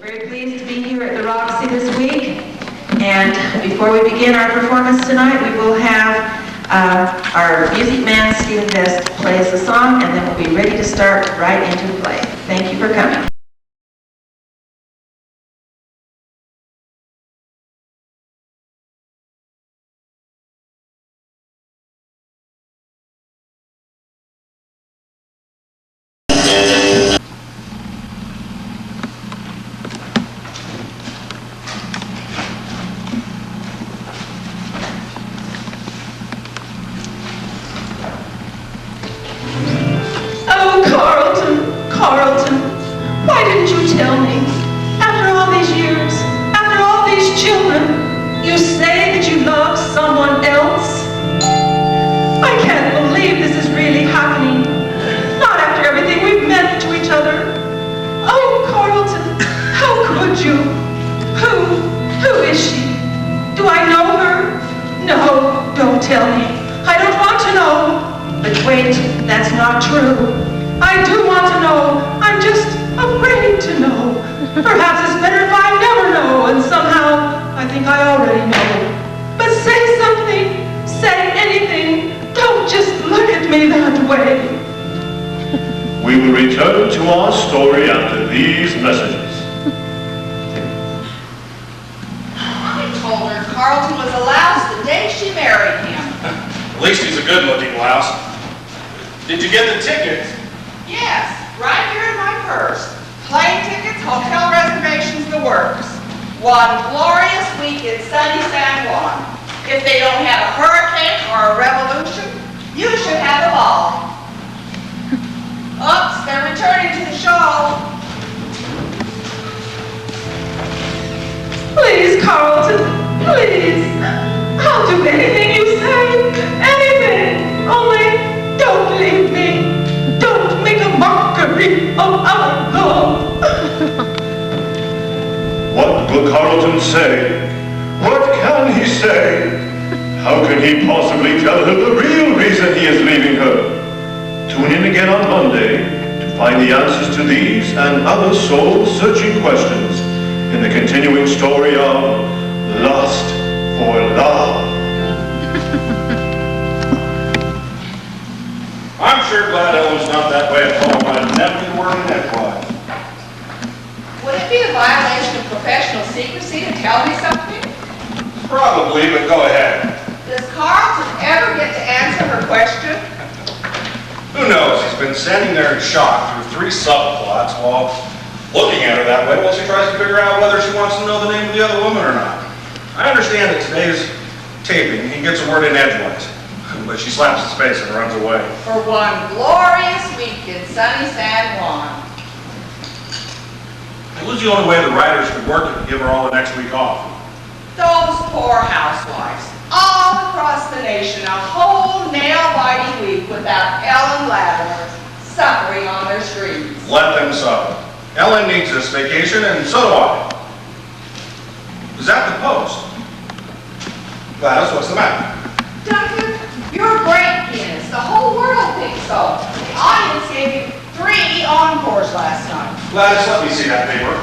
Very pleased to be here at the Roxy this week. And before we begin our performance tonight, we will have our music man, Stephen Best, play us a song, and then we'll be ready to start right into the play. Thank you for coming. Carlton, why didn't you tell me? After all these years, after all these children, you say that you love someone else? I can't believe this is really happening. Not after everything we've meant to each other. Oh, Carlton, how could you? Who is she? Do I know her? No, don't tell me. I don't want to know. But wait, that's not true. I do want to know. I'm just afraid to know. Perhaps it's better if I never know, and somehow I think I already know. But say something. Say anything. Don't just look at me that way. We will return to our story after these messages. I told her Carlton was a louse the day she married him. At least he's a good-looking louse. Did you get the tickets? Yes, right here in my purse. Plane tickets, hotel reservations, the works. One glorious week in sunny San Juan. If they don't have a hurricane or a revolution, you should have them all. Oops, they're returning to the show. Please, Carlton, please. I'll do anything you say. Anything. Only don't leave me. Don't make a mockery of our love. What will Carlton say? What can he say? How can he possibly tell her the real reason he is leaving her? Tune in again on Monday to find the answers to these and other soul-searching questions in the continuing story of Lust for Love. I'm sure glad Ellen's not that way at home. I'd never be working edgewise. Would it be a violation of professional secrecy to tell me something? Probably, but go ahead. Does Carlton ever get to answer her question? Who knows? He's been standing there in shock through 3 subplots while looking at her that way while she tries to figure out whether she wants to know the name of the other woman or not. I understand that today's taping, he gets a word in edgewise, but she slaps his face and runs away. For one glorious week in sunny San Juan. It was the only way the writers could work it and give her all the next week off. Those poor housewives, all across the nation, a whole nail-biting week without Ellen Latimer suffering on their streets. Let them suffer. Ellen needs this vacation, and so do I. Is that the Post? Gladys, what's the matter? Duncan, you're a great pianist. The whole world thinks so. The audience gave you 3 encores last night. Gladys, let me see that paper.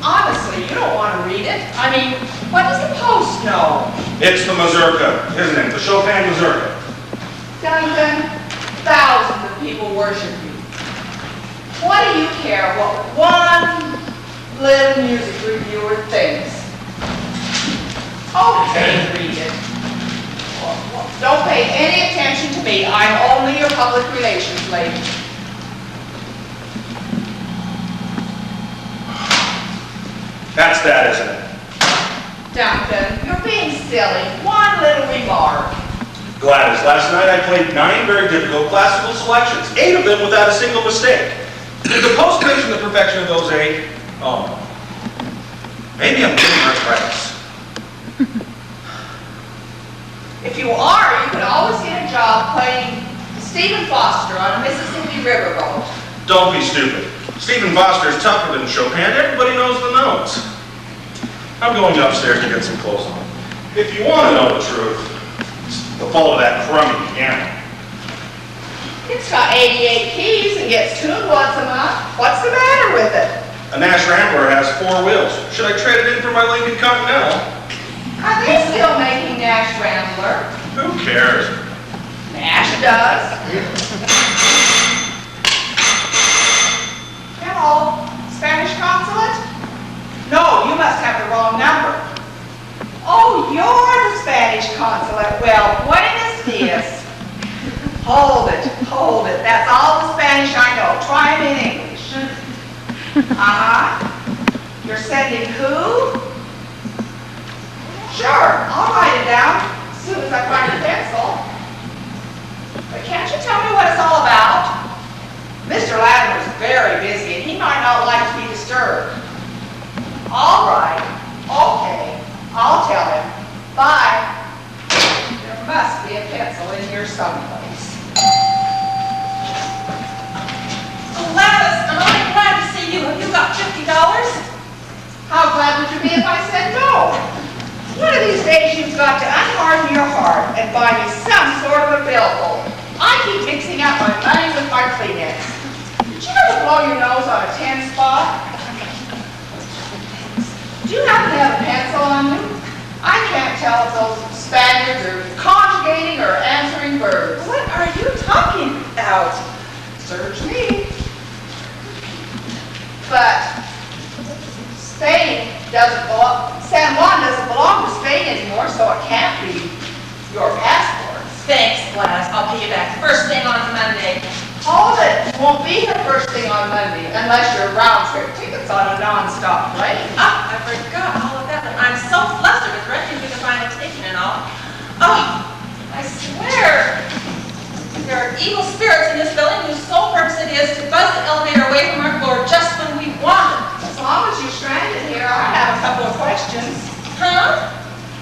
Honestly, you don't want to read it. I mean, what does the Post know? It's the mazurka, isn't it? The Chopin mazurka. Duncan, thousands of people worship you. What do you care what one little music reviewer thinks? Okay, read it. Well, don't pay any attention to me. I'm only your public relations lady. That's that, isn't it? Duncan, you're being silly. One little remark. Gladys, last night I played 9 very difficult classical selections, 8 of them without a single mistake. Did the Post mention the perfection of those 8? Oh, maybe I'm giving her credits. If you are, you could always get a job playing Stephen Foster on a Mississippi riverboat. Don't be stupid. Stephen Foster's tougher than Chopin. Everybody knows the notes. I'm going upstairs to get some clothes on. If you want to know the truth, it's the fault of that crummy piano. It's got 88 keys and gets tuned once a month. What's the matter with it? A Nash Rambler has 4 wheels. Should I trade it in for my Lincoln Continental? Are they still making Nash Rambler? Who cares? Nash does. Hello, Spanish consulate? No, you must have the wrong number. Oh, you're the Spanish consulate. Well, buenos dias. Hold it, hold it. That's all the Spanish I know. Try it in English. You're sending who? Sure, I'll write it down as soon as I find a pencil. But can't you tell me what it's all about? Mr. Latimer's very busy and he might not like to be disturbed. All right, okay, I'll tell him. Bye. There must be a pencil in here someplace. Gladys, I'm only glad to see you. Have you got $50? How glad would you be if I said no? One of these days you've got to unharden your heart and buy me some sort of a billfold. I keep mixing up my money with my Kleenex. Did you ever blow your nose on a 10 spot? Do you happen to have a pencil on you? I can't tell if those Spaniards are conjugating or answering verbs. What are you talking about? Search me. But San Juan doesn't belong to Spain anymore, so it can't be your passport. Thanks, Gladys. I'll pay you back first thing on Monday. Hold it. Won't be here first thing on Monday unless you're round-trip tickets on a non-stop plane. I forgot all of that, but I'm so flustered with rushing through the final taking and all. Oh, I swear. There are evil spirits in this building whose sole purpose it is to buzz the elevator away from our floor just when we want it. As long as you're stranded here, I have a couple of questions. Huh?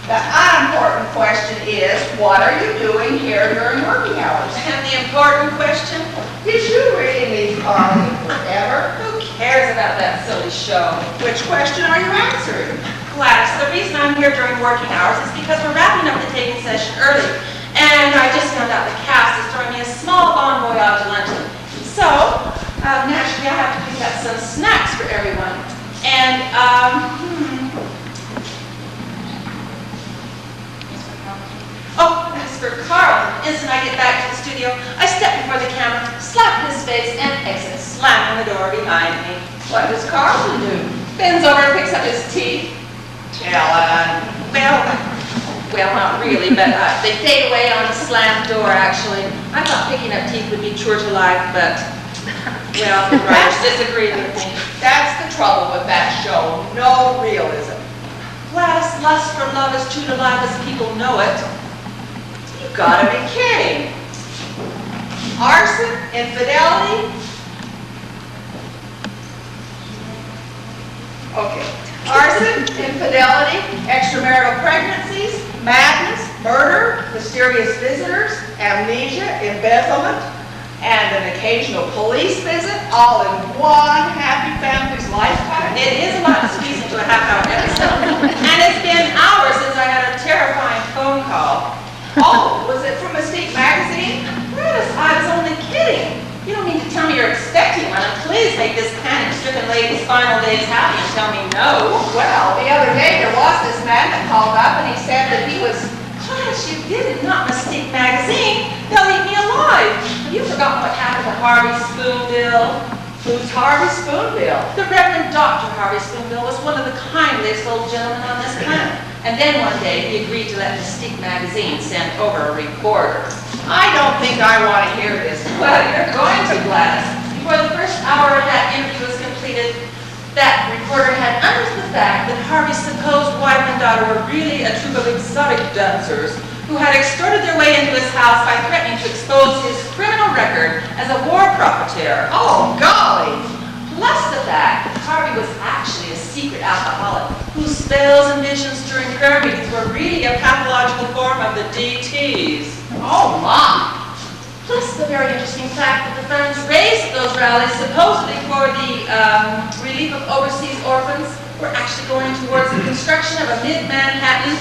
The unimportant question is, what are you doing here during working hours? And the important question? Did you really leave Carly forever? Who cares about that silly show? Which question are you answering? Gladys, the reason I'm here during working hours is because we're wrapping up the taping session early. And I just found out the cast is throwing me a small bon voyage luncheon. So, naturally I have to pick up some snacks for everyone. And, Oh, as for Carl, the instant I get back to the studio, I step before the camera, slap his face, and exit, slamming the door behind me. What does Carlton do? Bends over and picks up his teeth. Ellen. Well, not really, but they fade away on the slammed door, actually. I thought picking up teeth would be true to life, but, well, the writers disagreed with me. That's the trouble with that show. No realism. Gladys, lust for love is true to life as people know it. You gotta be kidding. Arson, infidelity. Okay. Arson, infidelity, extramarital pregnancies, madness, murder, mysterious visitors, amnesia, embezzlement, and an occasional police visit, all in one happy family's lifetime. It is a lot to squeeze into a half-hour episode. And it's been hours since I had a terrifying phone call. Oh, was it from Mystique magazine? Gladys, I was only kidding. You don't mean to tell me you're expecting one, and please make this panic-stricken lady's final days happy and tell me no. Well, the other day there was this man that called up and he said that he was... Gladys, you did not Mystique magazine. They'll eat me alive. Have you forgotten what happened to Harvey Spoonbill? Who's Harvey Spoonbill? The Reverend Dr. Harvey Spoonbill was one of the kindliest old gentlemen on this planet. And then one day he agreed to let Mystique magazine send over a reporter. I don't think I want to hear this. Well, you're going to, Gladys. Before the first hour of that interview was completed, that reporter had unearthed the fact that Harvey's supposed wife and daughter were really a troupe of exotic dancers who had extorted their way into his house by threatening to expose his criminal record as a war profiteer. Oh, golly! Plus the fact that Harvey was actually a secret alcoholic whose spells and visions during prayer meetings were really a pathological form of the DTs. Oh, my! Plus the very interesting fact that the funds raised at those rallies, supposedly for the relief of overseas orphans, were actually going towards the construction of a mid-Manhattan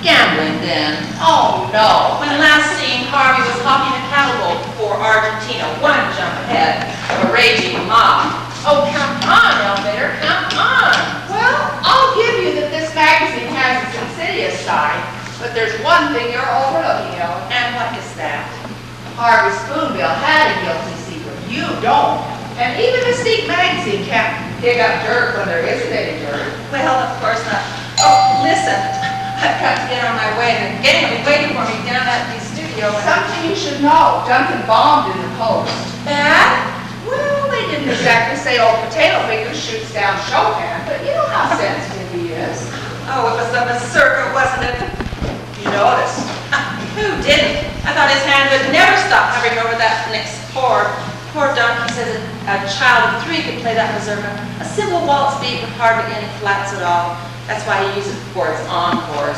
gambling den. Oh, no! When last seen, Harvey was hopping a cattle boat for Argentina, one jump ahead of a raging mob. Oh, come on, Elevator, come on. Well, I'll give you that this magazine has its insidious side, but there's one thing you're overlooking, Ellen. And what is that? Harvey Spoonbill had a guilty secret. You don't. And even Mystique magazine can't dig up dirt when there isn't any dirt. Well, of course not. Oh, listen, I've got to get on my way. They're getting waiting for me down at the studio. Something you should know. Duncan bombed in the Post. Bad? Well, they didn't exactly say old potato fingers shoots down Chopin, but you know how sensitive he is. Oh, it was the Mazurka, wasn't it? You noticed. Who didn't? I thought his hand would never stop hovering over that next chord. Poor Donkey says a child of 3 could play that mazurka. A simple waltz beat with hardly any flats at all. That's why he uses it for its encores.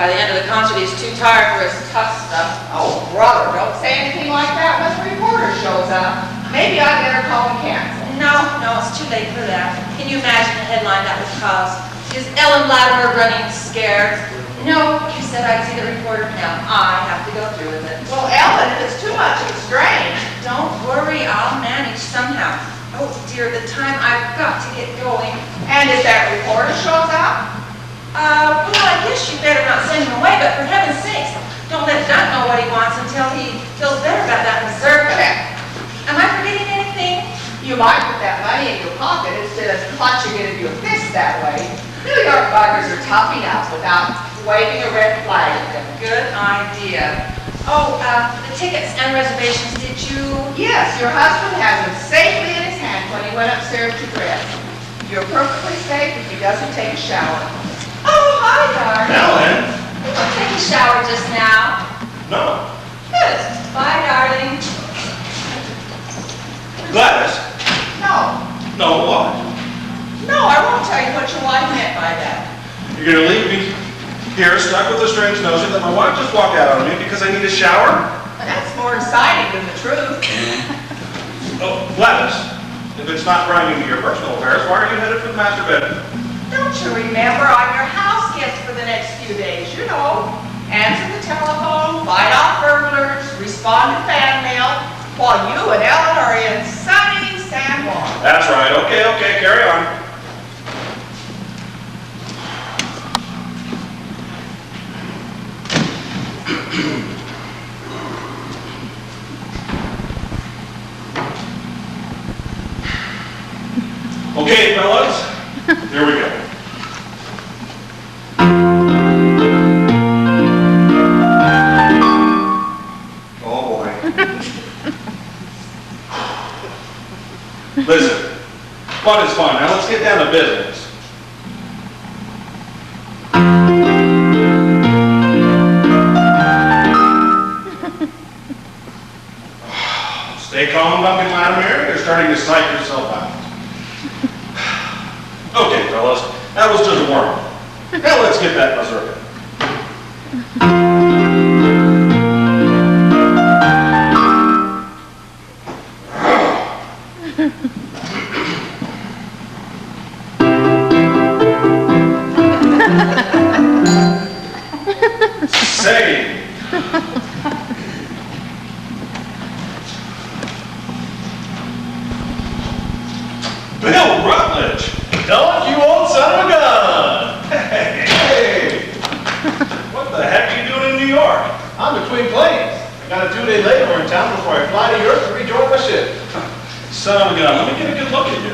By the end of the concert, he's too tired for his tough stuff. Oh, brother, don't say anything like that when the reporter shows up. Maybe I better call and cancel. No, it's too late for that. Can you imagine the headline that would cause? Is Ellen Latimer running scared? No, you said I'd see the reporter. Now I have to go through with it. Well, Ellen, if it's too much, it's strange. Don't worry, I'll manage somehow. Oh dear, the time I've got to get going. And if that reporter shows up? Well, I guess you better not send him away, but for heaven's sakes, don't let Dunk know what he wants until he feels better about that mazurka. Am I forgetting anything? You might put that money in your pocket instead of clutching it in your fist that way. New York buggers are tough enough without waving a red flag at them. Good idea. Oh, the tickets and reservations, did you? Yes, your husband has them safely in his hand when he went upstairs to dress. You're perfectly safe if he doesn't take a shower. Oh, hi, darling. Ellen? You didn't take a shower just now. No. Good. Bye, darling. Gladys? No. No, what? No, I won't tell you what your wife meant by that. You're gonna leave me here stuck with the strange notion that my wife just walked out on me because I need a shower? That's more exciting than the truth. Oh, Gladys, if it's not prying into your personal affairs, why are you headed for the master bedroom? Don't you remember I'm your house guest for the next few days? You know, answer the telephone, fight off burglars, respond to fan mail, while you and Ellen are in sunny San Juan. That's right. Okay, carry on. Okay, fellas, here we go. Oh boy. Listen, fun is fun. Now let's get down to business. Stay calm, Duncan Latimer. You're starting to psych yourself out. Okay, fellas, that was just a warm-up. Now let's get that mazurka. Say. Bill Rutledge. Don't you old son of a gun! Hey. What the heck are you doing in New York? I'm between planes. I got a 2-day layover in town before I fly to Europe to rejoin my ship. Son of a gun, let me get a good look at you.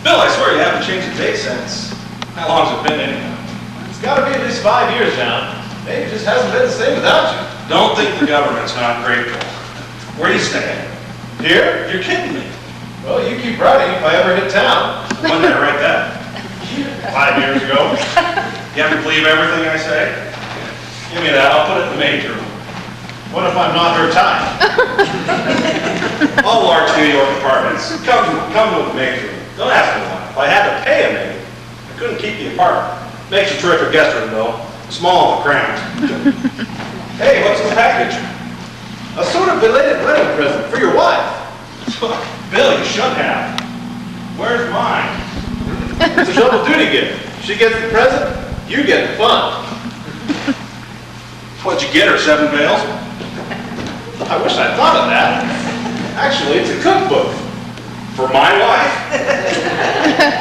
Bill, I swear you haven't changed the date since. How long's it been anyhow? It's got to be at least 5 years now. Maybe it just hasn't been the same without you. Don't think the government's not grateful. Where are you staying? Here? You're kidding me. Well, you keep writing if I ever hit town. When did I write that? 5 years ago. You have to believe everything I say? Give me that, I'll put it in the maid room. What if I'm not her type? All large New York apartments come with a maid room. Don't ask me why. If I had to pay a maid, I couldn't keep the apartment. Makes a terrific guest room though. Small and cramped. Hey, what's in the package? A sort of belated wedding present for your wife. Bill, you should have. Where's mine? It's a double duty gift. She gets the present, you get the fun. What'd you get her, 7 bales? I wish I'd thought of that. Actually, it's a cookbook. For my wife?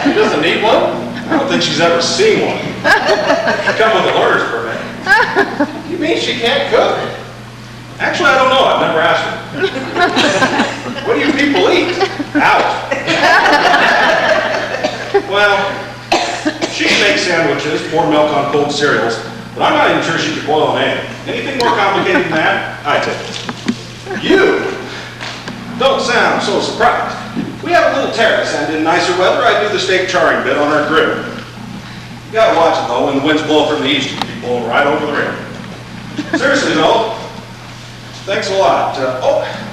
She doesn't need one? I don't think she's ever seen one. She come with a learner's permit. You mean she can't cook? Actually, I don't know. I've never asked her. What do you people eat? Ouch. Well, she can make sandwiches, pour milk on cold cereals, but I'm not even sure she could boil an egg. Anything more complicated than that, I take it. You? Don't sound so surprised. We have a little terrace, and in nicer weather, I do the steak charring bit on our grill. You gotta watch it, though. When the winds blow from the east, you can be blown right over the rim. Seriously, though, thanks a lot.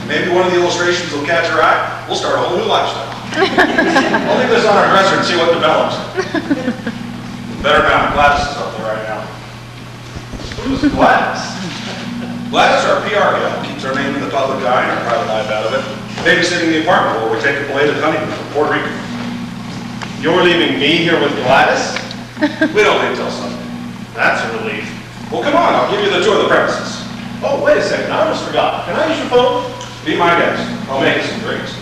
Maybe one of the illustrations will catch your eye. We'll start a whole new lifestyle. I'll leave this on our dresser and see what develops. Better not. Gladys is up there right now. Who's Gladys? Gladys, our PR gal, keeps our name in the public eye and our private life out of it. Babysitting the apartment while we take a belated honeymoon from Puerto Rico. You're leaving me here with Gladys? We don't leave till Sunday. That's a relief. Well, come on. I'll give you the tour of the premises. Oh, wait a second. I almost forgot. Can I use your phone? Be my guest. I'll make you some drinks.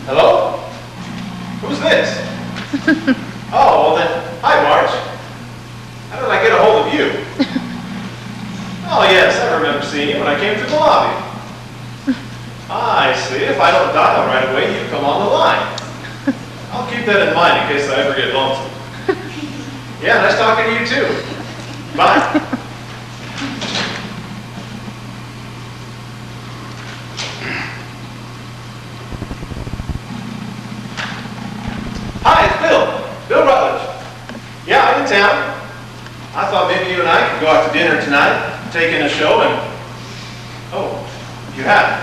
Hello? Who's this? Oh, well then, hi Marge. How did I get a hold of you? Oh yes, I remember seeing you when I came through the lobby. I see. If I don't dial right away, you come on the line. I'll keep that in mind in case I ever get lonesome. Yeah, nice talking to you too. Bye. Hi, it's Bill. Bill Rutledge. Yeah, I'm in town. I thought maybe you and I could go out to dinner tonight, take in a show and... Oh, you have?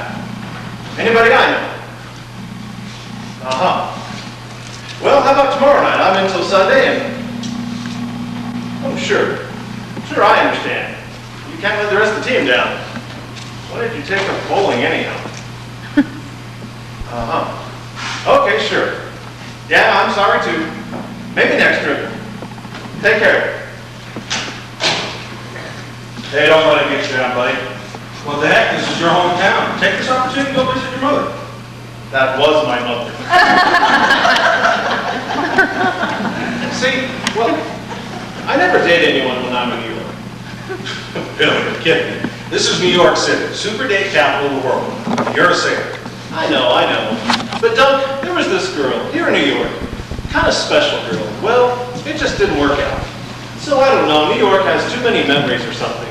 Anybody I know? Uh-huh. Well, how about tomorrow night? I'm in till Sunday and... Oh, sure. Sure, I understand. You can't let the rest of the team down. Why did you take up bowling anyhow? Uh-huh. Okay, sure. Yeah, I'm sorry too. Maybe next trip. Take care. Hey, don't let it get you down, buddy. What the heck? This is your hometown. Take this opportunity to go visit your mother. That was my mother. See, well, I never date anyone when I'm in New York. Bill, you're kidding me. This is New York City, super date capital of the world. You're a sailor. I know. But Doug, there was this girl here in New York. Kind of special girl. Well, it just didn't work out. So I don't know, New York has too many memories or something.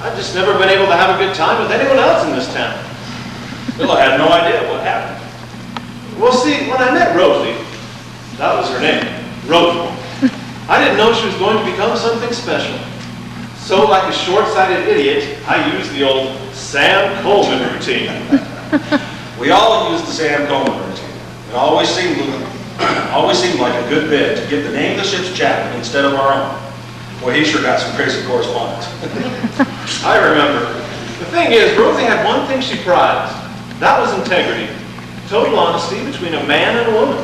I've just never been able to have a good time with anyone else in this town. Bill, I had no idea what happened. Well, see, when I met Rosie, that was her name, Rosie, I didn't know she was going to become something special. So, like a short-sighted idiot, I used the old Sam Coleman routine. We all use the Sam Coleman routine. It always seemed like a good bid to give the name of the ship's Chapman instead of our own. Boy, he sure got some crazy correspondence. I remember. The thing is, Rosie had one thing she prized. That was integrity. Total honesty between a man and a woman.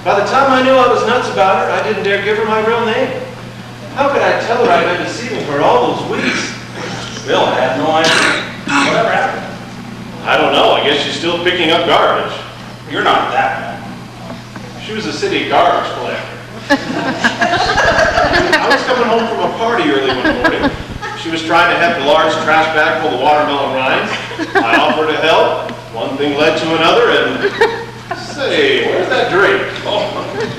By the time I knew I was nuts about her, I didn't dare give her my real name. How could I tell her I'd been deceiving her all those weeks? Bill, I had no idea. Whatever happened? I don't know. I guess she's still picking up garbage. You're not that bad. She was a city garbage collector. I was coming home from a party early one morning. She was trying to heft a large trash bag full of watermelon rinds. I offered to help. One thing led to another, and... Say, where's that drink? Oh,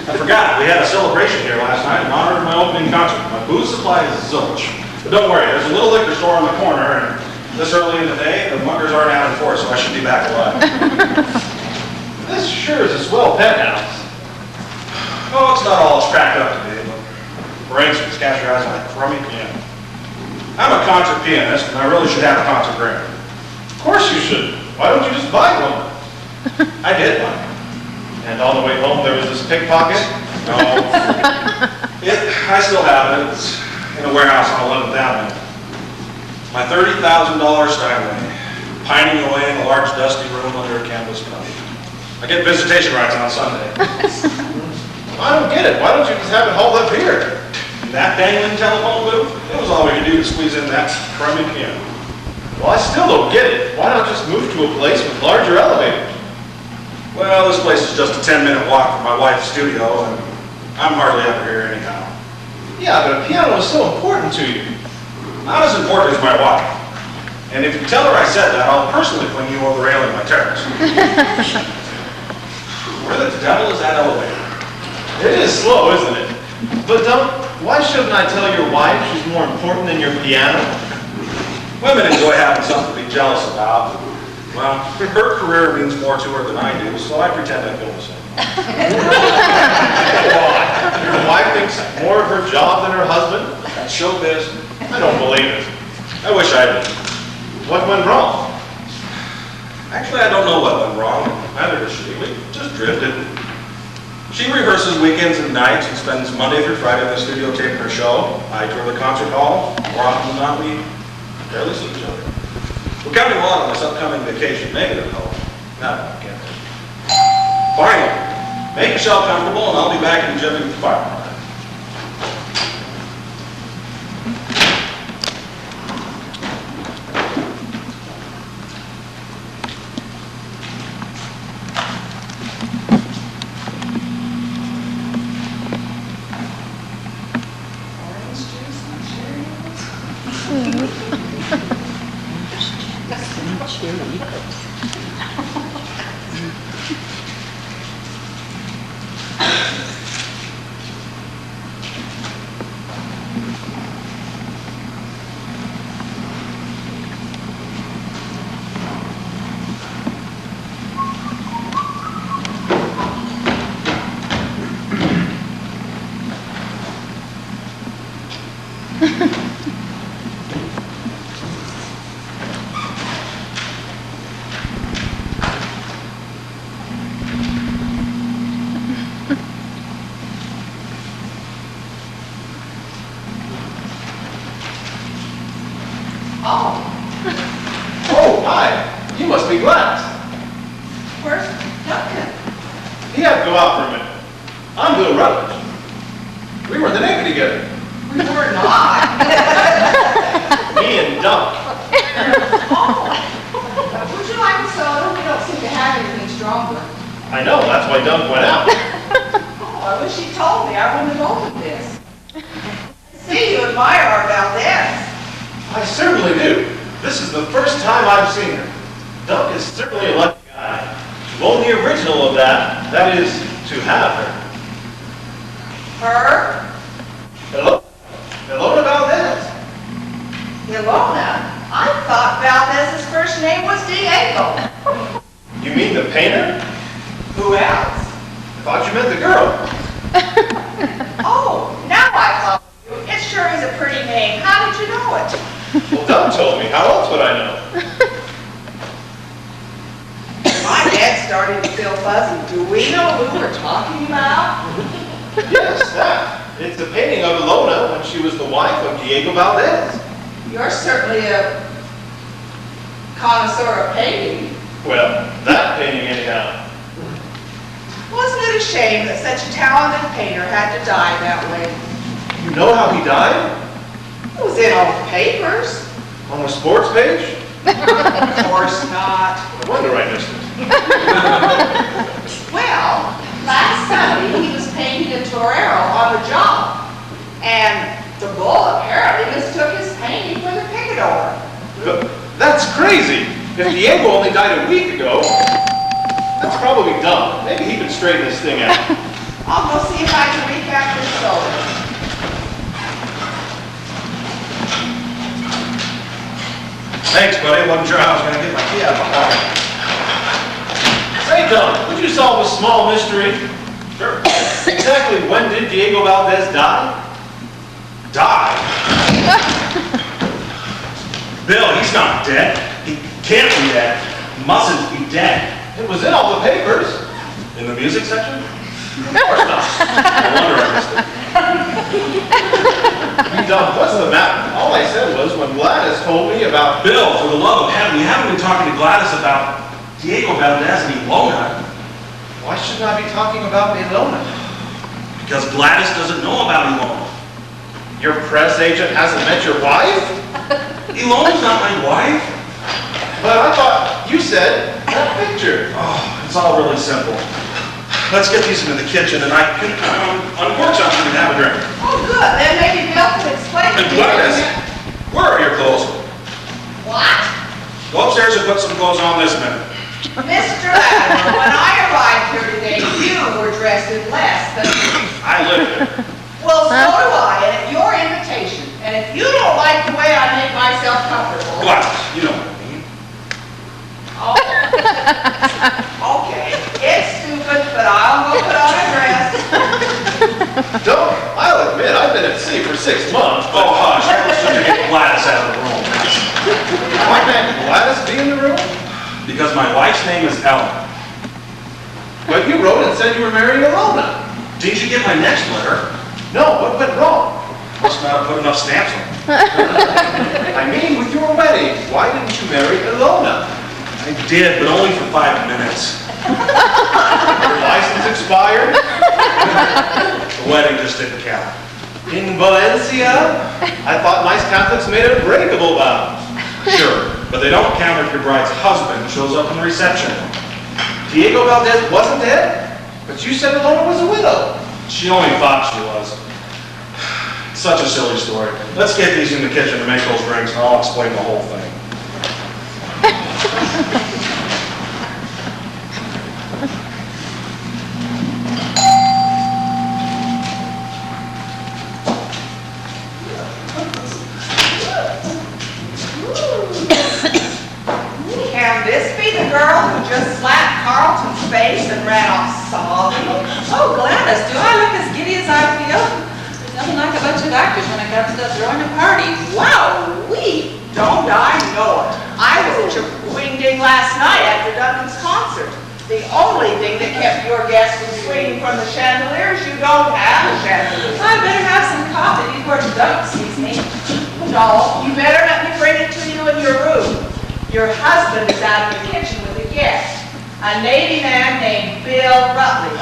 I forgot. We had a celebration here last night in honor of my opening concert. My booze supply is zilch. But don't worry, there's a little liquor store on the corner, and this early in the day, the muggers aren't out in force, so I should be back alive. This sure is a swell penthouse. Oh, it's not all it's cracked up to be, but for instance, catch your eyes on that crummy piano. I'm a concert pianist, and I really should have a concert grand. Of course you should. Why don't you just buy one? I did one. And on the way home, there was this pickpocket? No. I still have it. It's in a warehouse on 11th Avenue. My $30,000 Steinway, pining away in a large dusty room under a canvas cover. I get visitation rights on Sunday. I don't get it. Why don't you just have it hauled up here? In that dangling telephone booth, it was all we could do to squeeze in that crummy piano. Well, I still don't get it. Why not just move to a place with larger elevators? Well, this place is just a 10-minute walk from my wife's studio, and I'm hardly ever here anyhow. Yeah, but a piano is so important to you. Not as important as my wife. And if you tell her I said that, I'll personally fling you over the railing of my terrace. Where the devil is that elevator? It is slow, isn't it? But why shouldn't I tell your wife she's more important than your piano? Women enjoy having something to be jealous about. Well, her career means more to her than I do, so I pretend I feel the same. Why? Your wife thinks more of her job than her husband? That's showbiz. I don't believe it. I wish I did. What went wrong? Actually, I don't know what went wrong. Neither does she. We just drifted. She rehearses weekends and nights and spends Monday through Friday in the studio taping her show. I tour the concert hall. More often than not, we barely see each other. We're counting a lot on this upcoming vacation, negative though. Not again. Finally, make yourself comfortable and I'll be back in jiffy with the fire. Oh, hi. You must be Gladys. Where's Duncan? He had to go out for a minute. I'm Bill Rutledge. We were in the Navy together. We were not. Me and Dunk. Would you like a soda? We don't seem to have anything stronger. I know, that's why Dunk went out. Oh, I wish you told me. I wouldn't have opened this. See, you admire our Valdez. I certainly do. This is the first time I've seen her. Dunk is certainly a lucky guy. To own the original of that is, to have her. Her? Hello? Hello, Valdez. Ilona? I thought Valdez's first name was Diego. You mean the painter? Who else? I thought you meant the girl. Oh, now I follow you. It sure is a pretty name. How did you know it? Well, Dunk told me. How else would I know? My head's starting to feel fuzzy. Do we know who we're talking about? Yes, that. It's a painting of Ilona when she was the wife of Diego Valdez. You're certainly a connoisseur of painting. Well, that painting anyhow. Wasn't it a shame that such a talented painter had to die that way? You know how he died? It was in all the papers. On the sports page? Of course not. No wonder I missed it. Well, last Sunday he was painting a torero on the job. And the bull apparently mistook his painting for the picador. But that's crazy. If Diego only died a week ago, that's probably dumb. Maybe he can straighten this thing out. I'll go see if I can recap this soda. Thanks, buddy. Wasn't sure how I was going to get my key out of my pocket. Say, Dunk, would you solve a small mystery? Sure. Exactly when did Diego Valdez die? Die? Bill, he's not dead. He can't be dead. Mustn't be dead. It was in all the papers. In the music section? Of course not. No wonder I missed it. Dunk, what's the matter? All I said was when Gladys told me about... Bill, for the love of heaven, we haven't been talking to Gladys about Diego Valdez and Ilona. Why shouldn't I be talking about Ilona? Because Gladys doesn't know about Ilona. Your press agent hasn't met your wife? Elona's not my wife. But I thought you said that picture. Oh, it's all really simple. Let's get these into the kitchen and I can uncork something and have a drink. Oh, good, then maybe Bill can explain And to you. Gladys, where are your clothes? What? Go upstairs and put some clothes on this minute. Mr. Latimer, when I arrived here today, you were dressed in less than... I live there. Well, so do I, and at your invitation. And if you don't like the way I make myself comfortable... Gladys, you know what I mean. Oh. Okay, it's stupid, but I'll go put on a dress. Don't. I'll admit, I've been at sea for 6 months. Oh, hush, I was trying to get Gladys out of the room. Why can't Gladys be in the room? Because my wife's name is Ellen. But you wrote and said you were marrying Ilona. Didn't you get my next letter? No, what went wrong? Must not have put enough stamps on it. I mean, with your wedding, why didn't you marry Ilona? I did, but only for 5 minutes. Your license expired? The wedding just didn't count. In Valencia? I thought nice Catholics made unbreakable vows. Sure, but they don't count if your bride's husband shows up in the reception. Diego Valdez wasn't dead? But you said Ilona was a widow. She only thought she was. Such a silly story. Let's get these in the kitchen to make those drinks, and I'll explain the whole thing. Can this be the girl who just slapped Carlton's face and ran off sobbing? Oh, Gladys, do I look as giddy as I feel? There's nothing like a bunch of actors when it comes to throwing a party. Wow-wee! Don't I know it? I was at your wing-ding last night after Duncan's concert. The only thing that kept your guests from swinging from the chandeliers, you don't have a chandelier. I better have some coffee before Doug sees me. No, you better let me bring it to you in your room. Your husband is out in the kitchen with a guest, a Navy man named Bill Rutledge.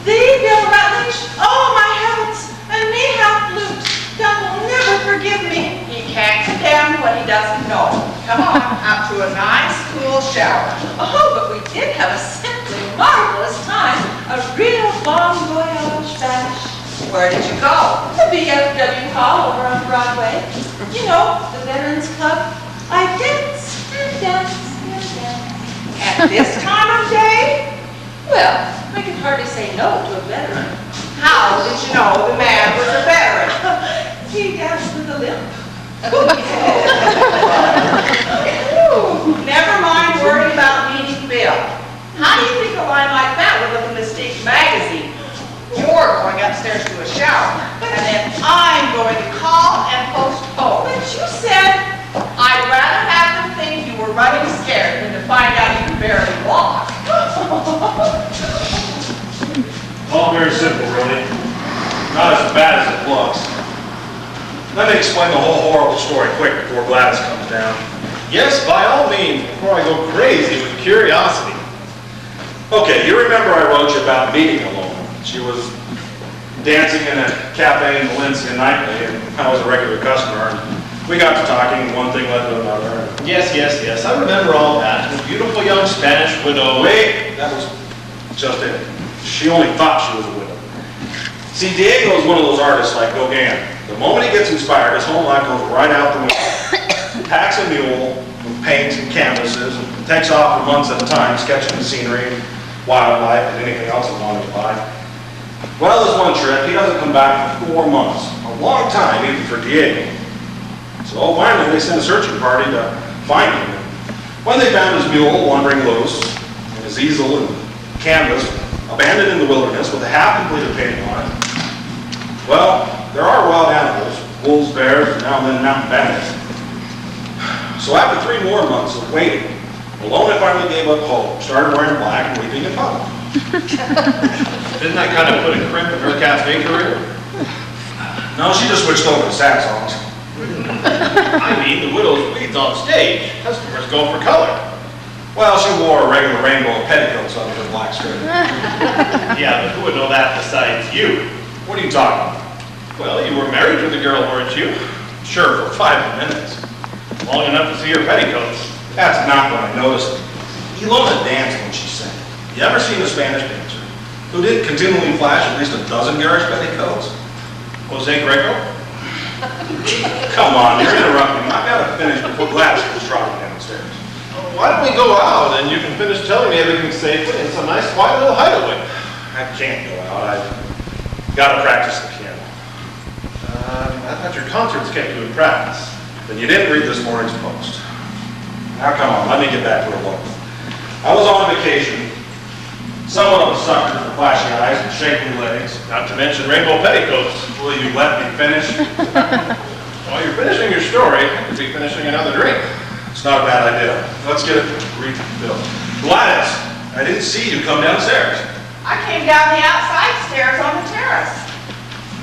The Bill Rutledge? Oh, my heavens! A knee-half flute. Doug will never forgive me. He can't condemn what he doesn't know. Come on, out to a nice, cool shower. Oh, but we did have a simply marvelous time. A real bon voyage bash. Where did you go? The BFW Hall over on Broadway. You know, the Veterans Club. I danced and danced and danced. At this time of day? Well, I can hardly say no to a veteran. How did you know the man was a veteran? He danced with a limp. Never mind worrying about meeting Bill. How do you think a line like that would look in Mystique magazine? You're going upstairs to a shower, and then I'm going to call and postpone. But you said... I'd rather have them think you were running scared than to find out you could barely walk. All very simple, really. Not as bad as it looks. Let me explain the whole horrible story quick before Gladys comes down. Yes, by all means, before I go crazy with curiosity. Okay, you remember I wrote you about meeting Ilona. She was dancing in a cafe in Valencia nightly, and I was a regular customer. And we got to talking, one thing led to another. Yes, I remember all that. The beautiful young Spanish widow. Wait, that was just it. She only thought she was a widow. See, Diego is one of those artists like Gauguin. The moment he gets inspired, his whole life goes right out the window. He packs a mule with paints and canvases and takes off for months at a time, sketching the scenery, wildlife, and anything else he wanted to buy. Well, this one trip, he doesn't come back for 4 months. A long time, even for Diego. So finally, they sent a searching party to find him. When they found his mule wandering loose, and his easel and canvas abandoned in the wilderness with a half-completed painting on it, well, there are wild animals, wolves, bears, and now and then mountain bandits. So after 3 more months of waiting, Ilona finally gave up hope, started wearing black and weeping in public. Didn't that kind of put a crimp in her cafe career? No, she just switched over to sad songs. I mean, the widow's weeds on stage. Customers go for color. Well, she wore a regular rainbow of petticoats under her black skirt. Yeah, but who would know that besides you? What are you talking about? Well, you were married to the girl, weren't you? Sure, for 5 minutes. Long enough to see her petticoats. That's not what I noticed. Ilona danced when she sang. You ever seen a Spanish dancer who didn't continually flash at least a dozen garish petticoats? Jose Greco? Come on, you're interrupting. I've got to finish before Gladys comes trotting downstairs. Why don't we go out and you can finish telling me everything safely in some nice quiet little hideaway? I can't go out. I've got to practice the piano. I thought your concerts kept you in practice. Then you didn't read this morning's Post. Now come on, let me get back to her. I was on vacation, somewhat of a sucker for flashy eyes and shapely legs, not to mention rainbow petticoats. Will you let me finish? While you're finishing your story, I could be finishing another drink. It's not a bad idea. Let's get it refilled. Gladys, I didn't see you come downstairs. I came down the outside stairs on the terrace.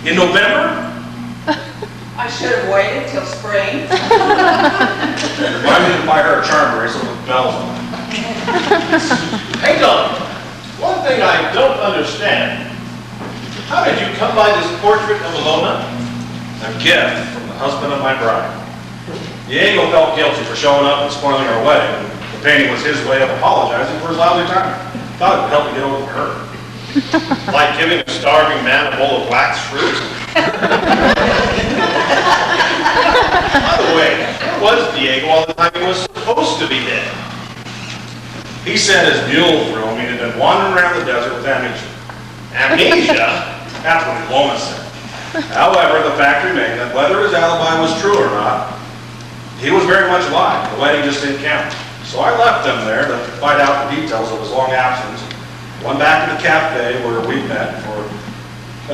In November? I should have waited till spring. Remind me to buy her a charm bracelet with bells on it. Hang on. One thing I don't understand. How did you come by this portrait of Ilona? A gift from the husband of my bride. Diego felt guilty for showing up and spoiling our wedding. The painting was his way of apologizing for his lousy time. Thought it would help me get over her. Like giving a starving man a bowl of wax fruit? By the way, where was Diego all the time he was supposed to be dead? He said his mule threw him. He'd been wandering around the desert with amnesia. Amnesia? That's what Ilona said. However, the fact remained that whether his alibi was true or not, he was very much alive. The wedding just didn't count. So I left him there to find out the details of his long absence. Went back to the cafe where we met for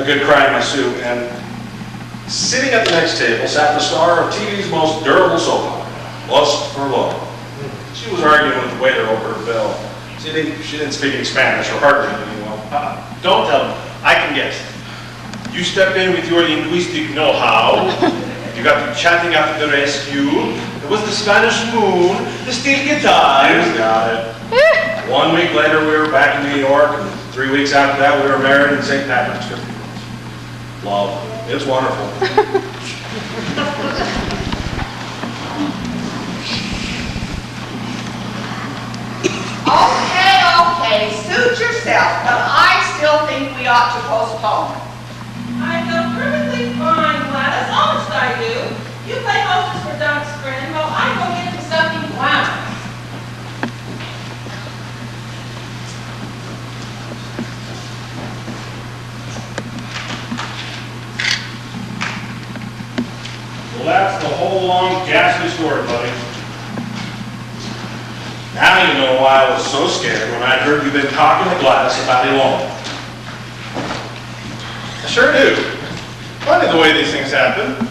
a good cry in my soup, and sitting at the next table sat the star of TV's most durable soap opera, Lust for Love. She was arguing with the waiter over her bill. She didn't speak any Spanish or hardly any well. Don't tell me. I can guess. You stepped in with your linguistic know-how. You got them chatting after the rescue. There was the Spanish moon, the steel guitar. You got it. 1 week later, we were back in New York, and 3 weeks after that, we were married in St. Patrick's Cathedral. Love. It's wonderful. Okay, suit yourself, but I still think we ought to postpone. I feel perfectly fine, Gladys. Honest I do. You play hostess for Dunk's friend while I go get into something glamorous. Well, that's the whole long, ghastly story, buddy. Now you know why I was so scared when I heard you've been talking to Gladys about Ilona. I sure do. Funny the way these things happen.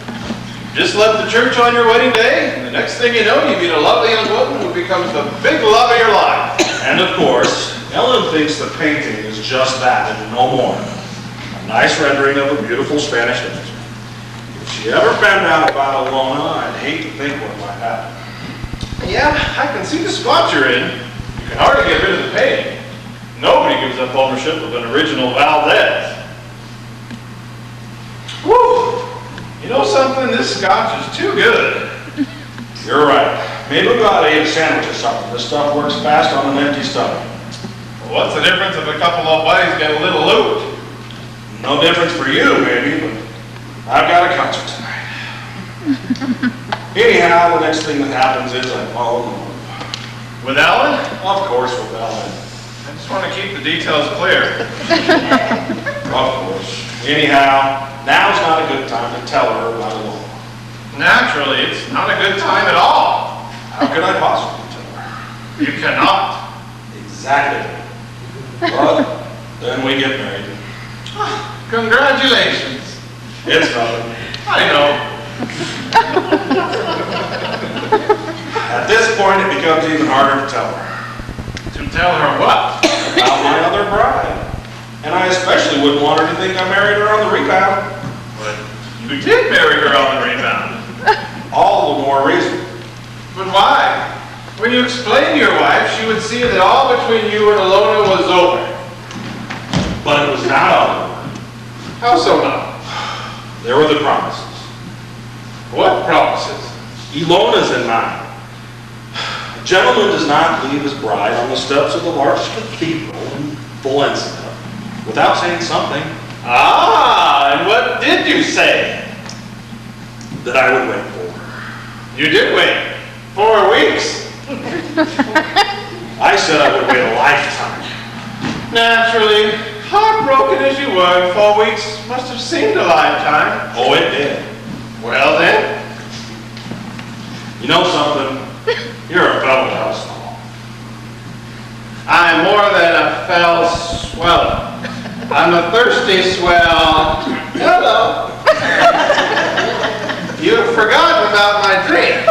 Just left the church on your wedding day, and the next thing you know, you meet a lovely young woman who becomes the big love of your life. And of course, Ellen thinks the painting is just that and no more. A nice rendering of a beautiful Spanish dancer. If she ever found out about Ilona, I'd hate to think what might happen. Yeah, I can see the spot you're in. You can hardly get rid of the painting. Nobody gives up ownership of an original Valdez. Whew! You know something? This scotch is too good. You're right. Maybe we'll go out and eat a sandwich or something. This stuff works fast on an empty stomach. Well, what's the difference if a couple of buddies get a little loot? No difference for you, maybe, but I've got a concert tonight. Anyhow, the next thing that happens is I fall in love. With Ellen? Of course, with Ellen. I just want to keep the details clear. Of course. Anyhow, now's not a good time to tell her about Ilona. Naturally, it's not a good time at all. How could I possibly tell her? You cannot. Exactly. But then we get married. Congratulations. It's nothing. I know. At this point, it becomes even harder to tell her To tell her what? about my other bride. And I especially wouldn't want her to think I married her on the rebound. But you did marry her on the rebound. All the more reason. But why? When you explained to your wife, she would see that all between you and Ilona was over. But it was not over. How so now? There were the promises. What promises? Ilona's and mine. A gentleman does not leave his bride on the steps of the largest cathedral in Valencia without saying something. Ah, and what did you say? That I would wait for her. You did wait. 4 weeks. I said I would wait a lifetime. Naturally, heartbroken as you were, 4 weeks must have seemed a lifetime. Oh, it did. Well then, You know something? You're a fellow house. I'm more than a fell sweller. I'm a thirsty swell. Hello. You've forgotten about my dream,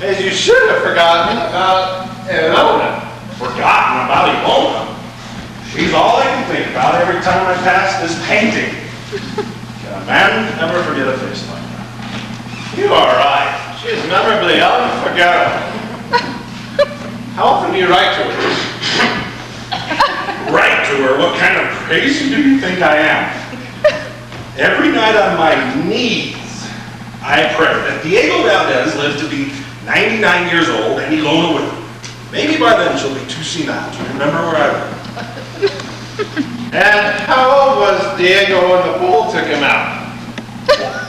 as you should have forgotten about Ilona. Forgotten about Ilona. She's all I can think about every time I pass this painting. Can a man ever forget a face like that? You are right. She's memorably unforgettable. How often do you write to her? Write to her? What kind of crazy do you think I am? Every night on my knees, I pray that Diego Valdez lives to be 99 years old and Ilona with him. Maybe by then she'll be too senile to remember where I live. And how old was Diego when the bull took him out?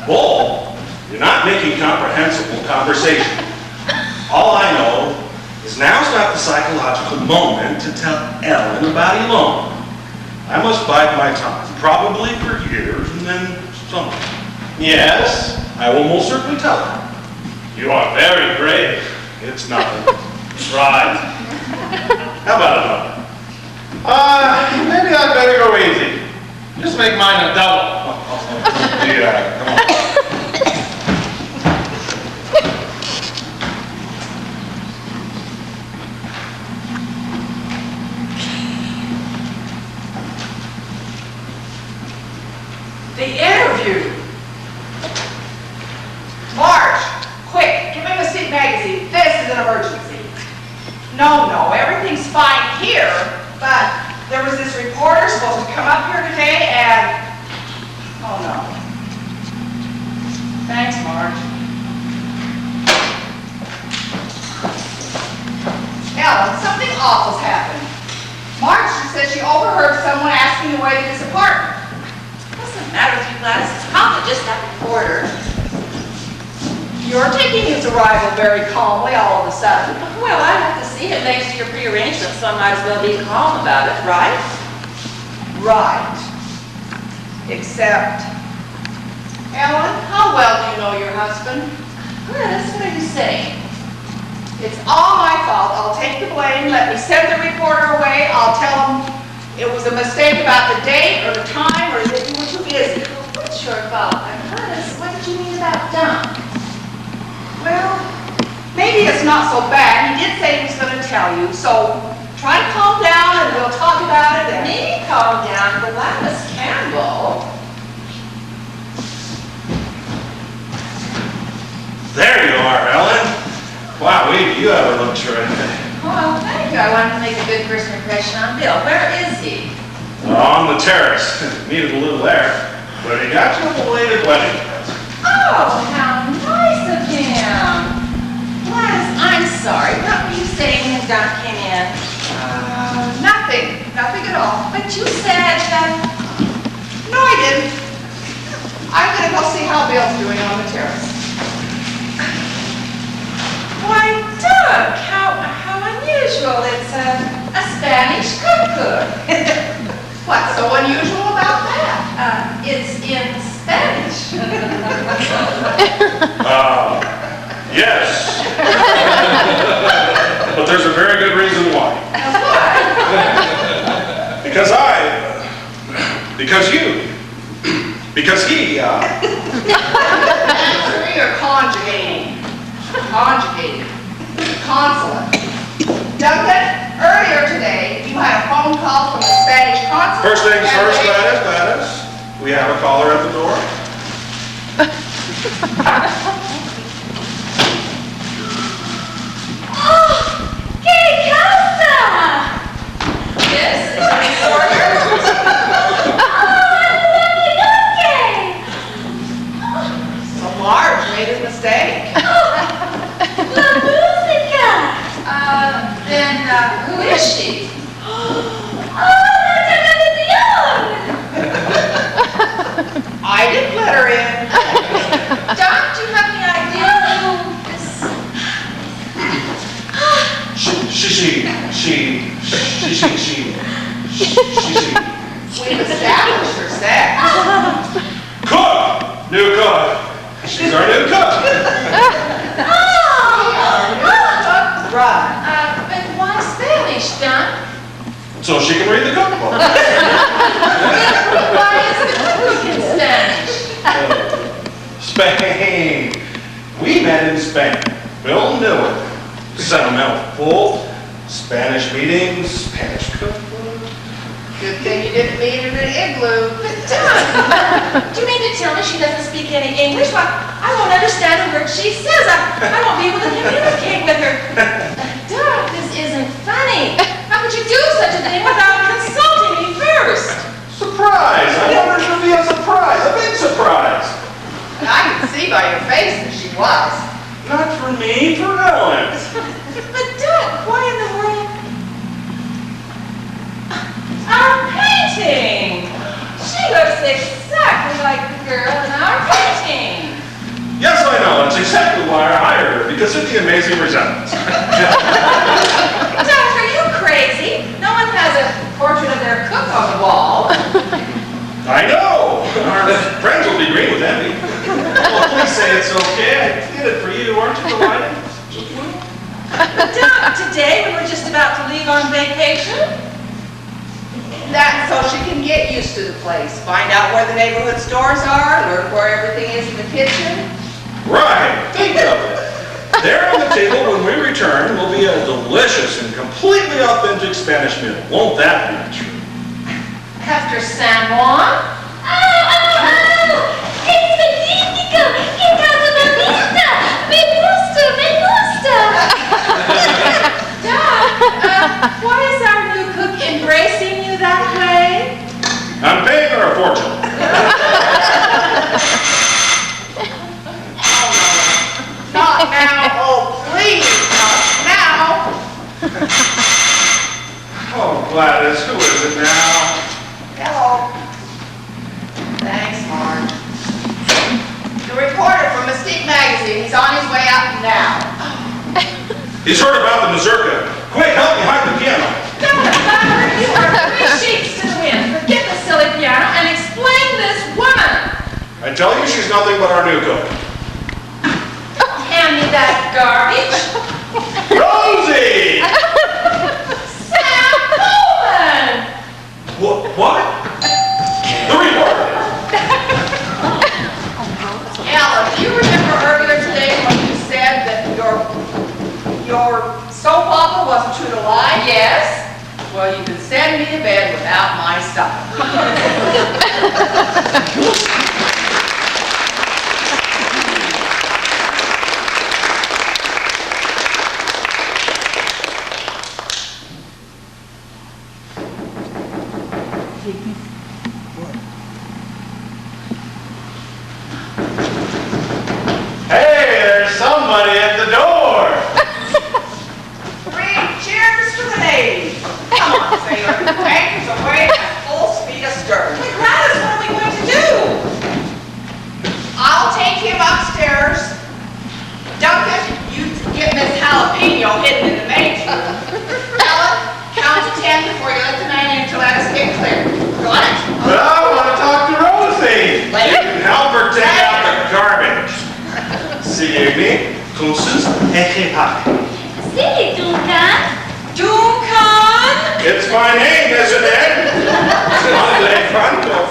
Bull, you're not making comprehensible conversation. All I know is now's not the psychological moment to tell Ellen about Ilona. I must bide my time, probably for years, and then something. Yes, I will most certainly tell her. you are very brave. It's nothing. Right. How about another? Maybe I'd better go easy. Just make mine a double. Yeah, come on. The interview. Marge, quick, give him a seat magazine. This is an emergency. No, everything's fine here, but there was this reporter supposed to come up here today and, oh no. Thanks, Marge. Ellen, something awful's happened. Marge said she overheard someone asking the way to this apartment. What's the matter with you, Gladys? It's probably just that reporter. You're taking his arrival very calmly all of a sudden. Well, I have to see it next to your prearrangement, so I might as well be calm about it, right? Right. Except, Ellen, how well do you know your husband? Gladys, what are you saying? It's all my fault. I'll take the blame. Let me send the reporter away. I'll tell him it was a mistake about the date or the time or that you were too busy. What's your fault? Gladys, what did you mean about dumb? Well, maybe it's not so bad. He did say he was going to tell you, so try to calm down and we'll talk about it. And Me calm down, Gladys Campbell. There you are, Ellen. Wow, you ever look terrific. Oh, thank you. I wanted to make a good first impression on Bill. Where is he? On the terrace. Needed a little air. But he got you a belated wedding present. Oh, how nice of him. Gladys, I'm sorry. What were you saying when Doc came in? Nothing at all. But you said that... No, I didn't. I'm going to go see how Bill's doing on the terrace. Why, Doug, how unusual. It's a Spanish cook. What's so unusual about that? It's in Spanish. Yes. But there's a very good reason why. Because he, You're conjugating. Consulate. Duncan, earlier today, you had a phone call from the Spanish consulate. first things and first, they- Gladys. We have a caller at the door. ¿Qué casa? This is a reporter. Oh, lovely cookie. igloo. But Doug, do you mean to tell me she doesn't speak any English? Well, I won't understand a word she says. I won't be able to communicate with her. Doug, this isn't funny. How could you do such a thing without consulting me first? Surprise! I wonder if it'll be a surprise, a big surprise. And I could see by your face that she was. Not for me, for Ellen. But Doug, why in the world? Our painting! She looks exactly like the girl in our painting. Yes, I know. That's exactly why I hired her, because of the amazing resemblance. Doug, are you crazy? No one has a portrait of their cook on the wall. I know! Our friends will be green with envy. Well, please say it's okay. I did it for you. Aren't you delighted? Doug, today we were just about to leave on vacation. That's so she can get used to the place, find out where the neighborhood stores are, learn where everything is in the kitchen. Right. Think of it. There on the table when we return will be a delicious and completely authentic Spanish meal. Won't that be true? After San Juan? ¡Es magnífico! ¡Qué casa bonita! ¡Me gusta! ¡Me gusta! Doug, why is our new cook embracing you that way? I'm paying her a fortune. Not now, oh please, not now. Oh, Gladys, who is it now? Hello. Thanks, Mark. The reporter from Mystique Magazine, he's on his way out now. He's heard about the mazurka. Quick, help me hide the piano. Doug, you are three sheets to the wind. Forget the silly piano and explain this woman. I tell you, she's nothing but our new cook. Hand me that garbage. Rosie! Sam Coleman! What? The reporter. Ellen, do you remember earlier today when you said that your soap opera wasn't true to life? Yes? Well, you can send me to bed without my stuff. Hey, there's somebody at the door. 3 cheers for the ladies. Come on, sailor. Anchors away at full speed astern. But Gladys, what are we going to do? I'll take him upstairs. Duncan, you get Miss Jalapeno hidden in the maid's room. Ellen, count to 10 before you let the man in to let us get clear. Got it? But I want to talk to Rosie. You can help her take out the garbage. Signe, cruces, et repart. Sí, Duncan. Duncan? It's my name, isn't it? Andre Franco.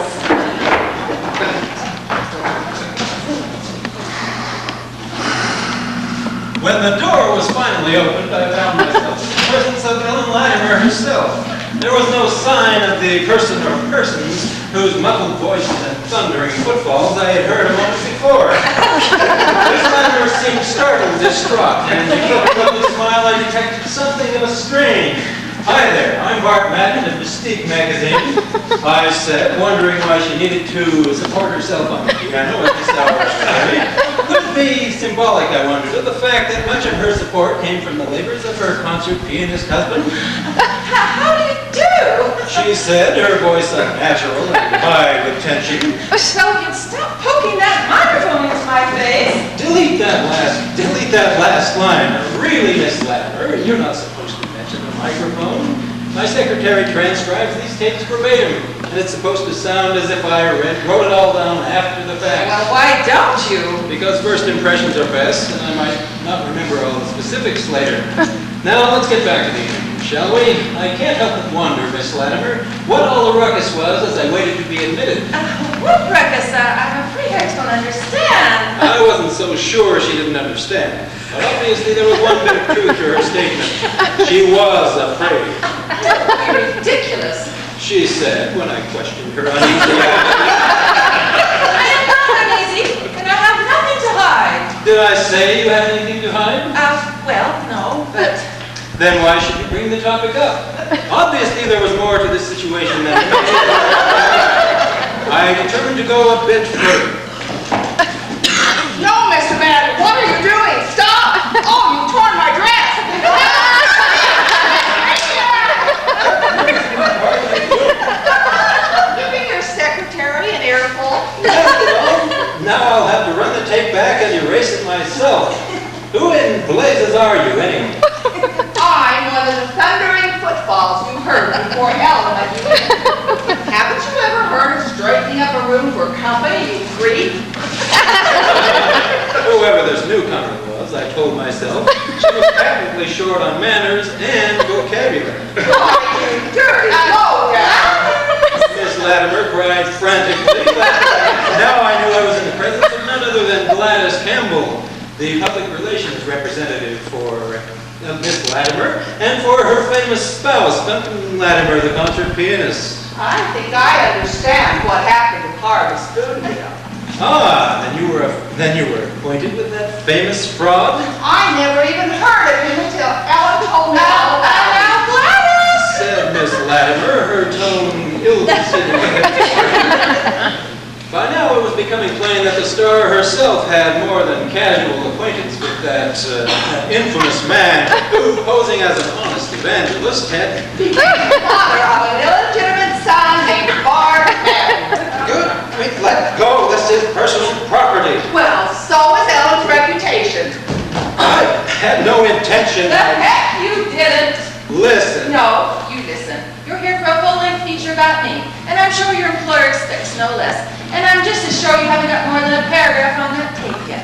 When the door was finally opened, I found myself in the presence of Ellen Latimer herself. There was no sign of the person or persons whose muffled voices and thundering footfalls I had heard a moment before. Miss Latimer seemed startled, distraught, and because of the smile I detected something of a strain. Hi there, I'm Bart Madden of Mystique Magazine. I said, wondering why she needed to support herself on the piano at this hour of the day. Could be symbolic, I wondered, of the fact that much of her support came from the labors of her concert pianist husband. How do you do? She said, her voice unnatural and high with tension. So you'd stop poking that microphone into my face. Delete that last line. Really, Miss Latimer, you're not supposed to mention the microphone. My secretary transcribes these tapes verbatim, and it's supposed to sound as if I wrote it all down after the fact. Well, why don't you? Because first impressions are best, and I might not remember all the specifics later. Now, let's get back to the interview, shall we? I can't help but wonder, Miss Latimer, what all the ruckus was as I waited to be admitted. What ruckus? I'm afraid I don't understand. I wasn't so sure she didn't understand, but obviously there was one bit of truth to her statement. She was afraid. Don't be ridiculous. She said, when I questioned her uneasy Then why should you bring the topic up? Obviously, there was more to this situation than I determined to go a bit further. No, Mr. Madden, what are you doing? Stop! Oh, you torn my dress! Giving your secretary an earful. Now I'll have to run the tape back and erase it myself. Who in blazes are you, anyway? I'm one of the thundering footfalls you heard before Ellen let you in. Haven't you ever heard of straightening up a room for company, you creep? Whoever this newcomer was, I told myself, she was technically short on manners and vocabulary. Why, you dirty low-down! Miss Latimer cried frantically. Now I knew I was in the presence of none other than Gladys Campbell, the public relations representative for Miss Latimer, and for her famous spouse, Duncan Latimer, the concert pianist. I think I understand what happened to Harvey Spoonbill. Ah, then you were acquainted with that famous fraud? I never even heard of him until Ellen told me all about it. Now, Gladys! Said Miss Latimer, her tone ill-considered. By now it was becoming plain that the star herself had more than casual acquaintance with that infamous man who, posing as an honest evangelist, had Became the father of an illegitimate son named Bart Madden. Good, quick, let go. This is personal property. Well, so is Ellen's reputation. I had no intention The heck you didn't! Listen. No, you listen. You're here for a full-length feature about me, and I'm sure your employer expects no less. And I'm just as sure you haven't got more than a paragraph on that tape yet.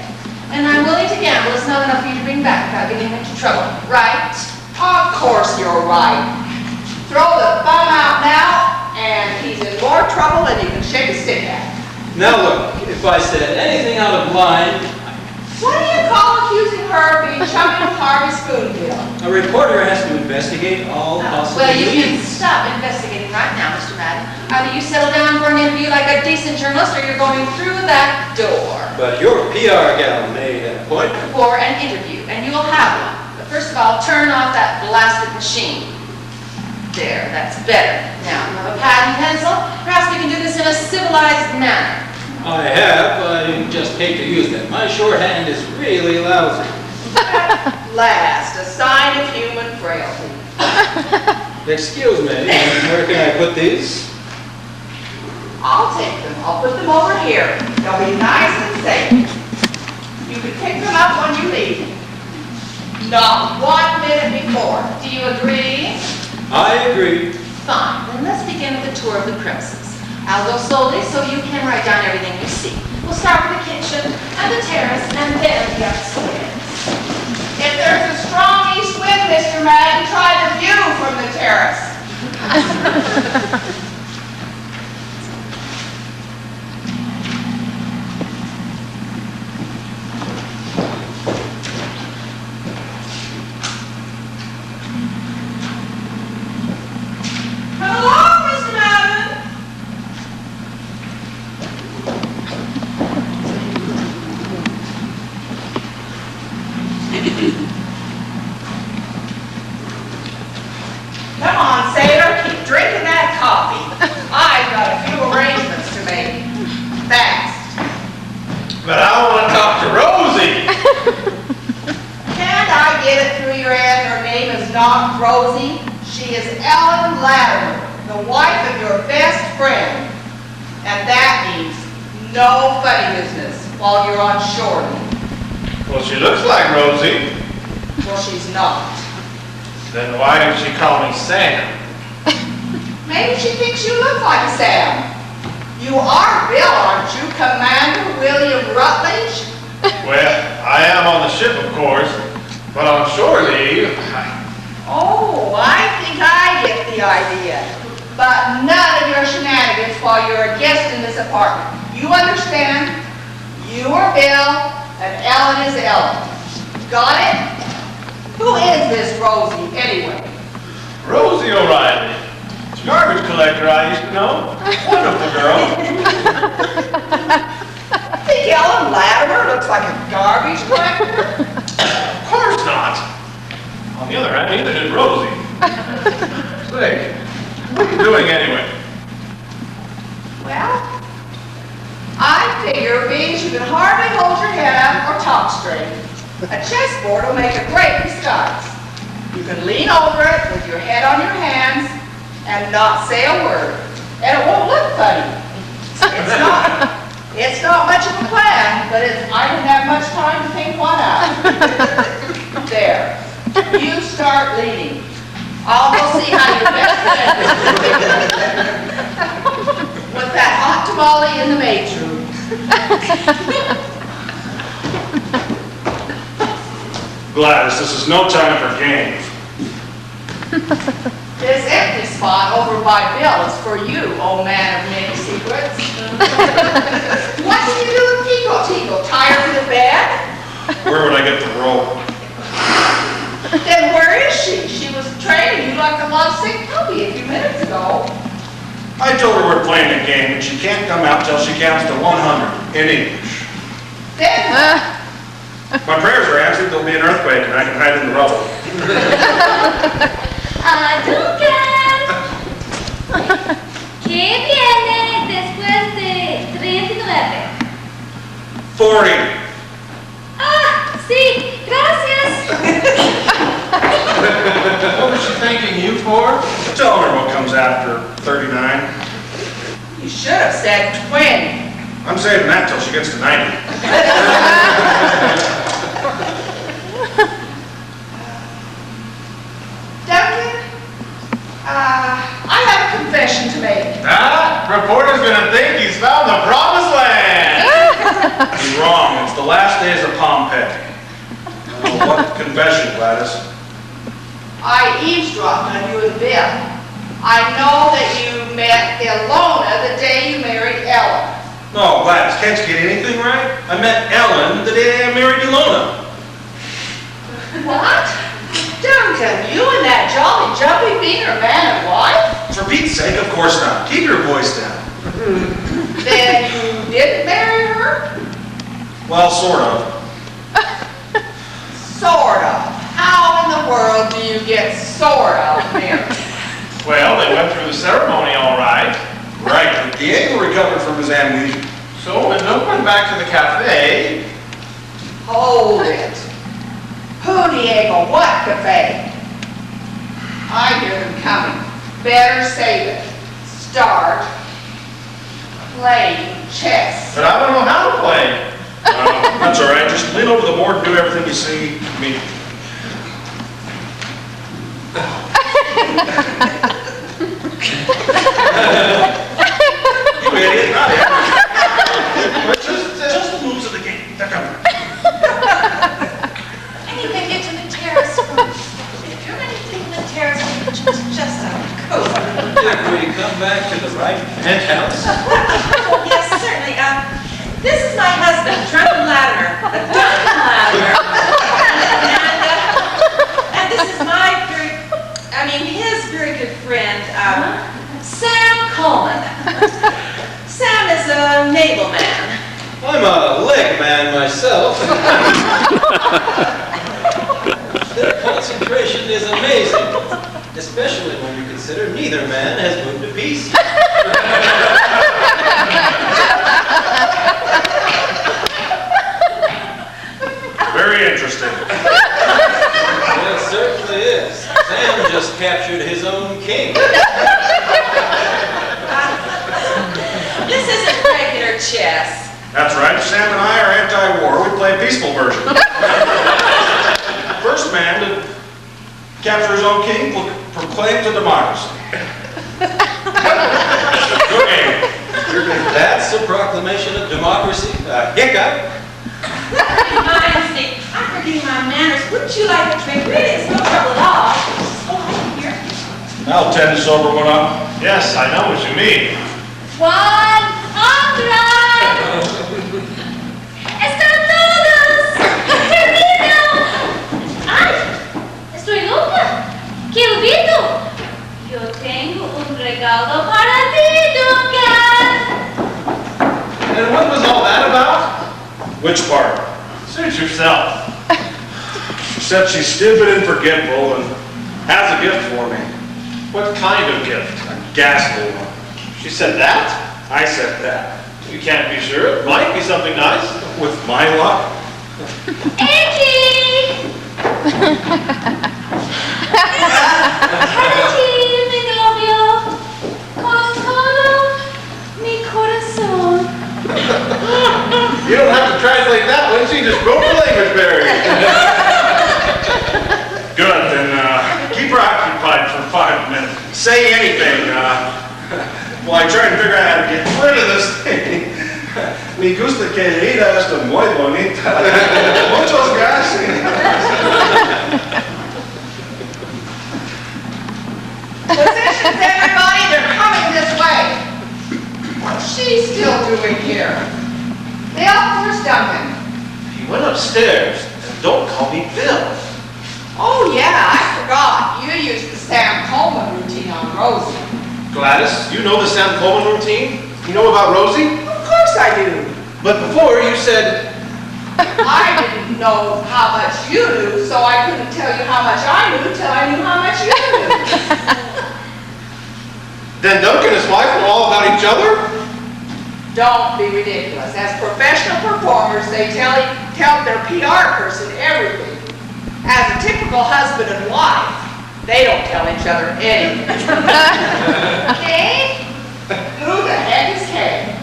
And I'm willing to gamble it's not enough for you to bring back without getting into trouble, right? Of course you're right. Throw the thumb out now, and he's in more trouble than you can shake a stick at. Now look, if I said anything out of line, What do you call accusing her of being chummy with Harvey Spoonbill? a reporter has to investigate all possible Well, you can leads. stop investigating right now, Mr. Madden. Either you settle down for an interview like a decent journalist, or you're going through that door But your PR gal made an appointment. for an interview, and you will have one. But first of all, turn off that blasted machine. There, that's better. Now, you have a pad and pencil. Perhaps we can do this in a civilized manner. I have, I just hate to use them. My shorthand is really lousy. Last, a sign of human frailty. Excuse me, where can I put these? I'll take them. I'll put them over here. They'll be nice and safe. You can pick them up when you leave. Not 1 minute before. Do you agree? I agree. Fine. Then let's begin with a tour of the premises. I'll go slowly so you can write down everything you see. We'll start with the kitchen and the terrace and then the upstairs. If there's a strong east wind, Mr. Madden, try the view from the terrace. Come along, Mr. Madden. Come on, sailor, keep drinking that coffee. I've got a few arrangements to make. Fast. But I want to talk to Rosie. Can't I get it through your aunt? Her name is not Rosie. She is Ellen Latimer, the wife of your best friend. And that means no funny business while you're on shore. Well, she looks like Rosie. Well, she's not. Then why did she call me Sam? Maybe she thinks you look like Sam. You are Bill, aren't you, Commander William Rutledge? Well, I am on the ship, of course, but on shore leave, Oh, I think I get the idea. But none of your shenanigans while you're a guest in this apartment. You understand? You are Bill, and Ellen is Ellen. Got it? Who is this Rosie, anyway? Rosie O'Reilly, garbage collector I used to know. Wonderful girl. Think Ellen Latimer looks like a garbage collector? Of course not. On Yeah, neither did Rosie. Say, what are you doing anyway? Well, I figure being you can hardly hold your head up or talk straight, a chessboard will make a great disguise. You can lean over it with your head on your hands and not say a word, and it won't look funny. It's not much of a plan, but I didn't have much time to think one out. There. You start leaning. I'll go see how you best with that hot tamale in the maid's room. Gladys, this is no time for games. This empty spot over by Bill is for you, old man of many secrets. What do you do with Tico? Tie her to the bed? Where would I get the rope? Then where is she? She was training you like a lovesick puppy a few minutes ago. I told her we're playing a game and she can't come out till she counts to 100 in English. Then My prayers are answered, there'll be an earthquake and I can hide in the rubble. Duncan. ¿Qué viene después de 39? 40. Ah, sí, gracias. What was she thanking you for? Tell her what comes after 39. you should have said 20. I'm saving that till she gets to 90. Duncan, I have a confession to make. Reporter's gonna think he's found the promised land. He's wrong, it's the last days of Pompeii. Oh, what confession, Gladys? I eavesdropped on you and Bill. I know that you met Ilona the day you married Ellen. No, Gladys, can't you get anything right? I met Ellen the day I married Ilona. What? Duncan, you and that jolly jumpy bean are man and wife? For Pete's sake, of course not. Keep your voice down. Then you didn't marry her? Well, sort of. Sort of. How in the world do you get sort of married? Well, they went through the ceremony all right. Right, but Diego recovered from his amnesia. So when Luke went back to the cafe, Hold it. Who, Diego? What cafe? I hear them coming. Better save it. Start playing chess. but I don't know how to play. That's all right. Just lean over the board and do everything you see me. You idiot, not everything. Just the moves of the game. They're coming. I need to get to the terrace first. If you're anything in the terrace, just a coat. If we come back to the right penthouse. Oh, yes, certainly. This is my husband, Duncan Latimer. Duncan Latimer. And this is his very good friend, Sam Coleman. Sam is a naval man. I'm a leg man myself. Their concentration is amazing, especially when you consider neither man has moved a piece. Very interesting. It certainly is. Sam just captured his own king. This isn't regular chess. That's right. Sam and I are anti-war. We play a peaceful version. First man to capture his own king proclaims a democracy. Good game. That's a proclamation of democracy. A hiccup. I'm forgetting my manners. Wouldn't you like a drink? Really, it's no trouble at all. Oh, here. I'll tend to sober one up. Yes, I know what you mean. 100. ¡Están todos! ¡Termino! ¡Ay! ¡Estoy loca! ¡Qué olvido! Yo tengo un regalo para ti, Duncan. And what was all that about? Which part? Suit yourself. She said she's stupid and forgetful, and Has a gift for me. What kind of gift? A ghastly one. She said that? I said that. You can't be sure. It might be something nice. With my luck. Angie! Angie, mi novio, con todo mi corazón. You don't have to translate that, Lindsay. Just go for language barrier. Good, then keep her occupied for 5 minutes. Say anything. While I try and figure out how to get rid of this thing. Me gusta querida, esto muy bonita. Muchos gracias. Positions, everybody, they're coming this way. What's she still doing here? Bill, where's Duncan? He went upstairs. And don't call me Bill. Oh yeah, I forgot. You used the Sam Coleman routine on Rosie. Gladys, you know the Sam Coleman routine? You know about Rosie? Of course I do. But before you said, I didn't know how much you knew, so I couldn't tell you how much I knew till I knew how much you knew. then Duncan and his wife know all about each other? Don't be ridiculous. As professional performers, they tell their PR person everything. As a typical husband and wife, they don't tell each other anything. Kay? Who the heck is Kay?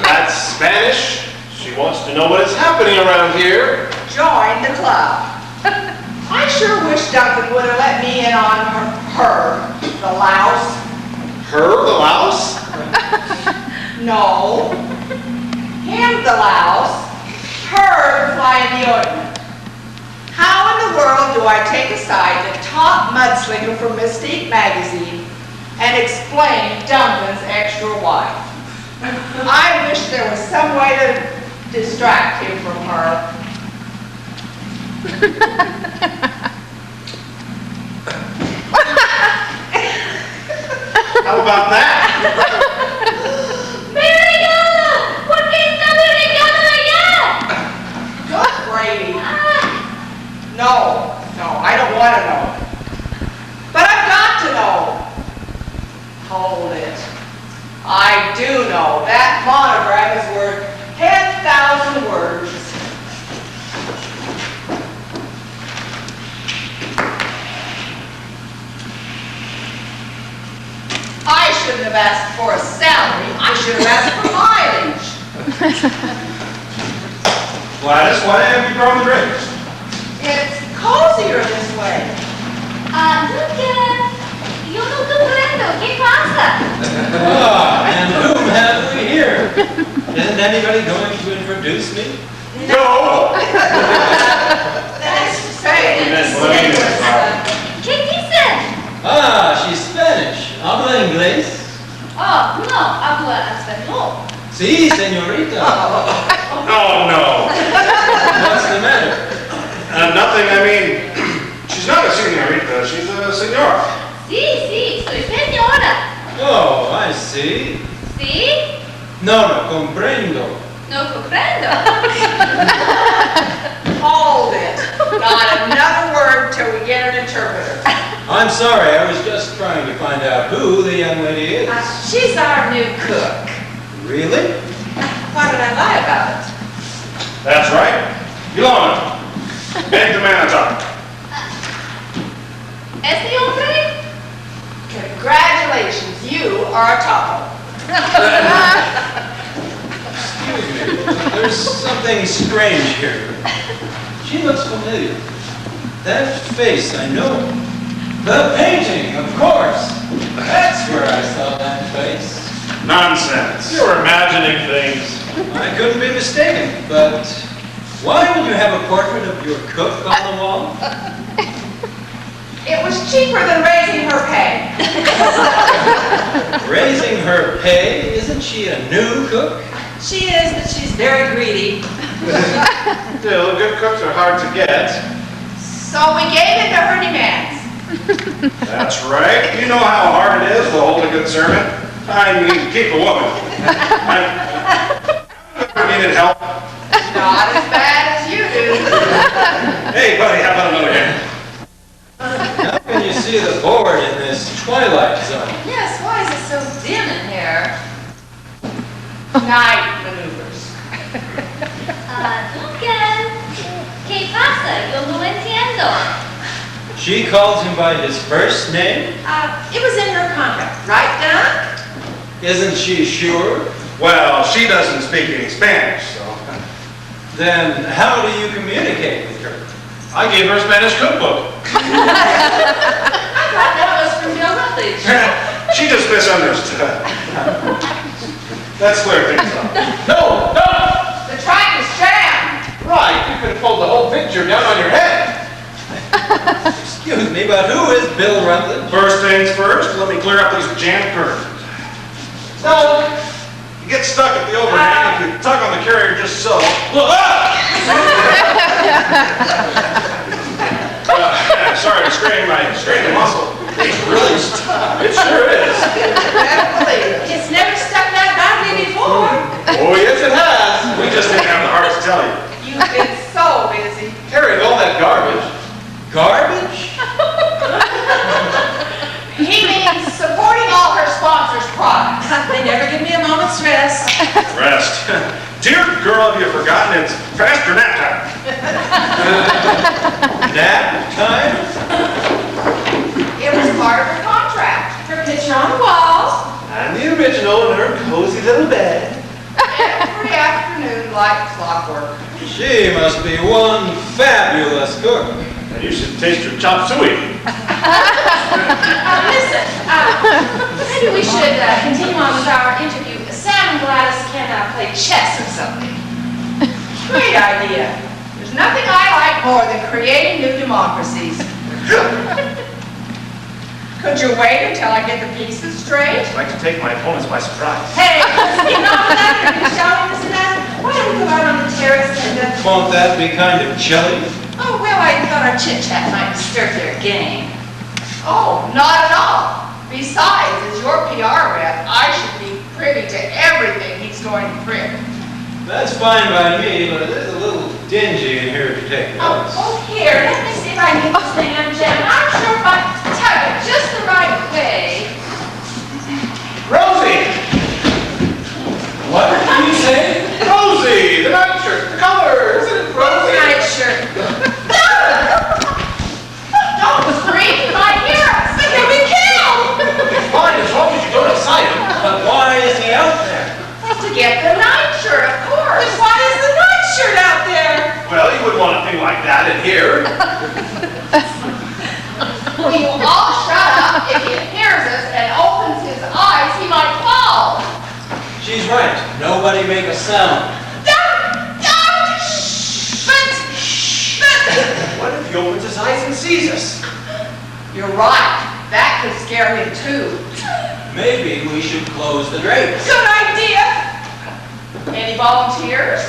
That's Spanish. She wants to know what is happening around here. Join the club. I sure wish Duncan would have let me in on her, the louse. Her, the louse? No. Him, the louse. Her, the fly in the ointment. How in the world do I take aside the top mudslinger from Mystique magazine and explain Duncan's extra wife? I wish there was some way to distract him from her. How about that? ¡Mi regalo! ¿Por qué está mi regalo allá? Good Brady. Ah, No, I don't want to know. But I've got to know. Hold it. I do know that monogram is worth 10,000 words. I shouldn't have asked for a salary. I should have asked for mileage. Gladys, why have you brought the drinks? It's cozier this way. Duncan, yo no comprendo. ¿Qué pasa? And whom have we here? Isn't anybody going to introduce me? No. That's to say. ¿Qué dicen? She's Spanish. ¿Habla inglés? Oh, no, habla español. Sí, señorita. Oh, no. What's the matter? Nothing, I mean, she's not a señorita, she's a señora. Sí, soy señora. Oh, I see. ¿Sí? No, comprendo. No comprendo. Hold it. Not another word till we get an interpreter. I'm sorry, I was just trying to find out who the young lady is. She's our new cook. Really? Why did I lie about it? That's right. Ilona, make the man a top. ¿Este hombre? Congratulations, you are a topo. Excuse me, there's something strange here. She looks familiar. That face, I know. The painting, of course. That's where I saw that face. Nonsense. You're imagining things. I couldn't be mistaken, but why would you have a portrait of your cook on the wall? It was cheaper than raising her pay. Raising her pay? Isn't she a new cook? She is, but she's very greedy. Still, good cooks are hard to get. So we gave it to Ernie Mans. That's right. You know how hard it is to hold a good sermon. I mean, keep a woman. I needed help. Not as bad as you do. Hey, buddy, how about another game? see the board in this twilight zone. Yes, why is it so dim in here? Night maneuvers. Duncan, ¿qué pasa? Yo no entiendo. She calls him by his first name? It was in her contract, right, Don? Isn't she sure? Well, she doesn't speak any Spanish, so. Then how do you communicate with her? I gave her a Spanish cookbook. I thought that was from your Rutledge. She just misunderstood. Let's clear things up. No, no! The track is jammed. Right, you could have pulled the whole picture down on your head. Excuse me, but who is Bill Rutledge? First things first, let me clear up these jammed curtains. No. You get stuck at the overhang if you tug on the carrier just so. Look up! Sorry to strain the muscle. It's really stuck. It sure is. It's never stuck that badly before. Oh, yes, it has. We just didn't have the heart to tell you. You've been so busy. Carrying all that garbage. Garbage? He means supporting all her sponsors' products. They never give me a moment's rest. Rest. Dear girl, have you forgotten it's faster nap time? Nap time? It was part of her contract. Her picture on the wall. And the original in her cozy little bed. Every afternoon like clockwork. She must be one fabulous cook. And you should taste your chop suey. Listen, maybe we should continue on with our interview. Sam and Gladys can play chess or something. Great idea. There's nothing I like more than creating new democracies. Could you wait until I get the pieces straight? I'd like to take my opponents by surprise. Hey, enough of that. You've been shouting this and that. Why don't we go out on the terrace and... Won't that be kind of chilly? Oh, well, I thought our chit-chat might disturb their game. Oh, not at all. Besides, as your PR rep, I should be privy to everything he's going to print. That's fine by me, but it is a little dingy in here to take notes. Oh, here, let me see if I can get this thing unjammed. I'm sure if I tug it just the right way. Rosie! What did you say? Rosie! The nightshirt, the color, isn't it Rosie? Night shirt. Don't scream, you might hear us. But he'll be killed! Fine, as long as you don't excite him. But why is he out there? To get the nightshirt, of course. But why is the night shirt out there? Well, you wouldn't want a thing like that in here. Will you all shut up? If he hears us and opens his eyes, he might fall. She's right. Nobody make a sound. What if he opens his eyes and sees us? You're right. That could scare him too. Maybe we should close the drapes. Good idea! Any volunteers?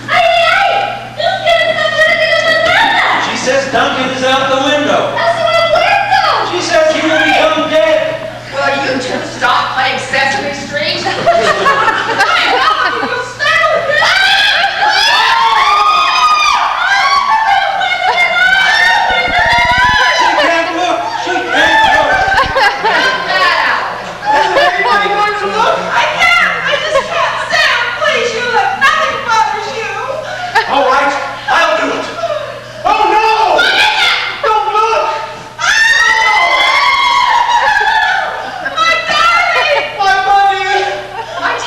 ¡Ay, ay! ¡Duncan está fuera de la ventana! She says Duncan is out the window. ¡Hacia la puerta! She says he will become dead. Will you two stop playing Sesame Street? I know, you will startle him. She can't look. She can't look. Cut that out. I'm going to look. I can't. I just can't. Sam, please, you look. Nothing bothers you. All right, I'll do it. Oh, no! Don't look! My darling! My money! My 10%.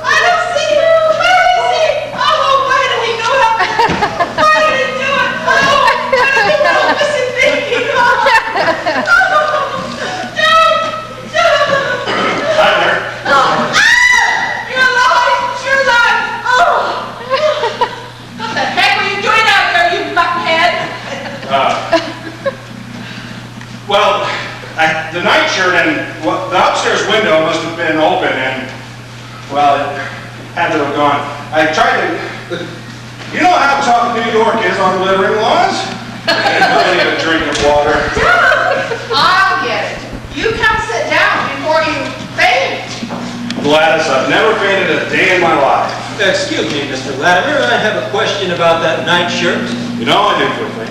I don't see him. Where is he? Oh, why did he go up there? Why did he do it? Oh, what in the world was he thinking? Hi there. You're alive! You're alive! Oh! What the heck were you doing out there, you butthead? Well, the nightshirt and the upstairs window must have been open and, well, it had to have gone. I tried to, you know how tough New York is on littering laws? I need a drink of water. I'll get it. You come sit down before you faint. Gladys, I've never fainted a day in my life. Excuse me, Mr. Latimer. I have a question about that nightshirt. You know, I did feel faint.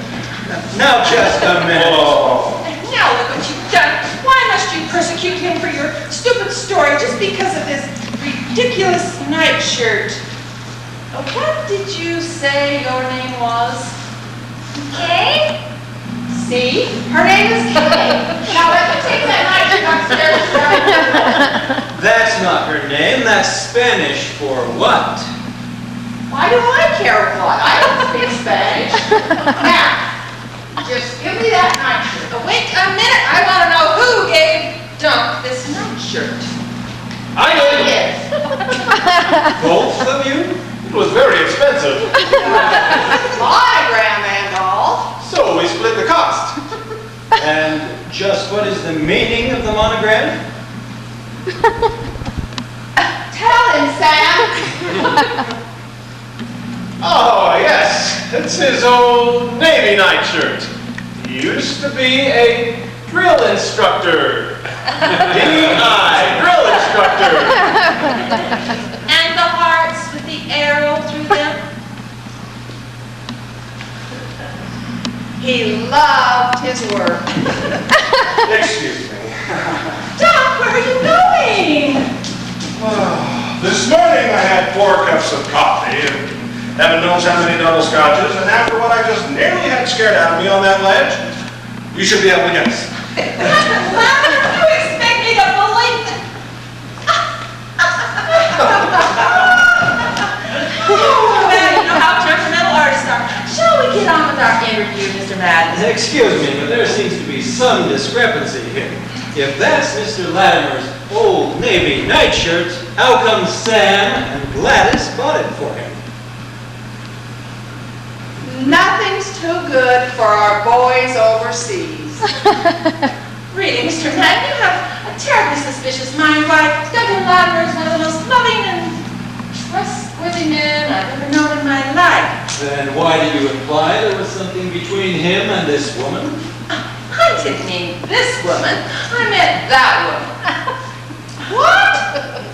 Now just a minute. Oh, Now look what you've done. Why must you persecute him for your stupid story just because of this ridiculous nightshirt? What did you say your name was? Okay? See? Her name is Kay. Now let me take that nightshirt upstairs. That's not her name. That's Spanish for what? Why do I care what? I don't speak Spanish. Now, just give me that nightshirt. Wait a minute. I want to know who gave Dunk this nightshirt. I did. Yes. Both of you? It was very expensive. Monogram and all. So we split the cost. And just what is the meaning of the monogram? Tell him, Sam. Oh, yes. It's his old Navy nightshirt. He used to be a drill instructor. D.I. drill instructor. And the hearts with the arrow through them? He loved his work. excuse me. Dunk, where are you going? This morning I had 4 cups of coffee and heaven knows how many double scotches, and after what I just nearly had scared out of me on that ledge, you should be able to guess. You expect me to believe that? Oh, well, you know how temperamental artists are. Shall we get on with our interview, Mr. Madden? Excuse me, but there seems to be some discrepancy here. If that's Mr. Latimer's old Navy nightshirt, how come Sam and Gladys bought it for him? Nothing's too good for our boys overseas. Really, Mr. Madden, you have a terribly suspicious mind. Why, Duncan Latimer is one of the most loving and trustworthy men I've ever known in my life. Then why did you imply there was something between him and this woman? I didn't mean this woman. I meant that woman. What?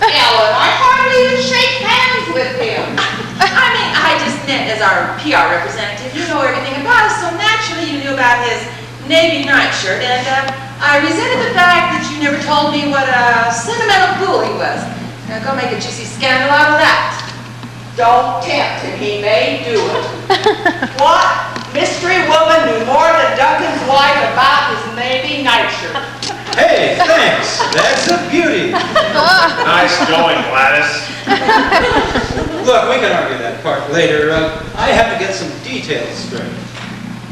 Ellen, I hardly even shake hands with him. I mean, I just meant as our PR representative, you know everything about us, so naturally you knew about his Navy nightshirt, and I resented the fact that you never told me what a sentimental fool he was. Now go make a juicy scandal out of that. Don't tempt him, he may do it. What? Mystery woman knew more than Duncan's wife about his Navy nightshirt. Hey, thanks. That's a beauty. Nice going, Gladys. Look, we can argue that part later. I have to get some details straight.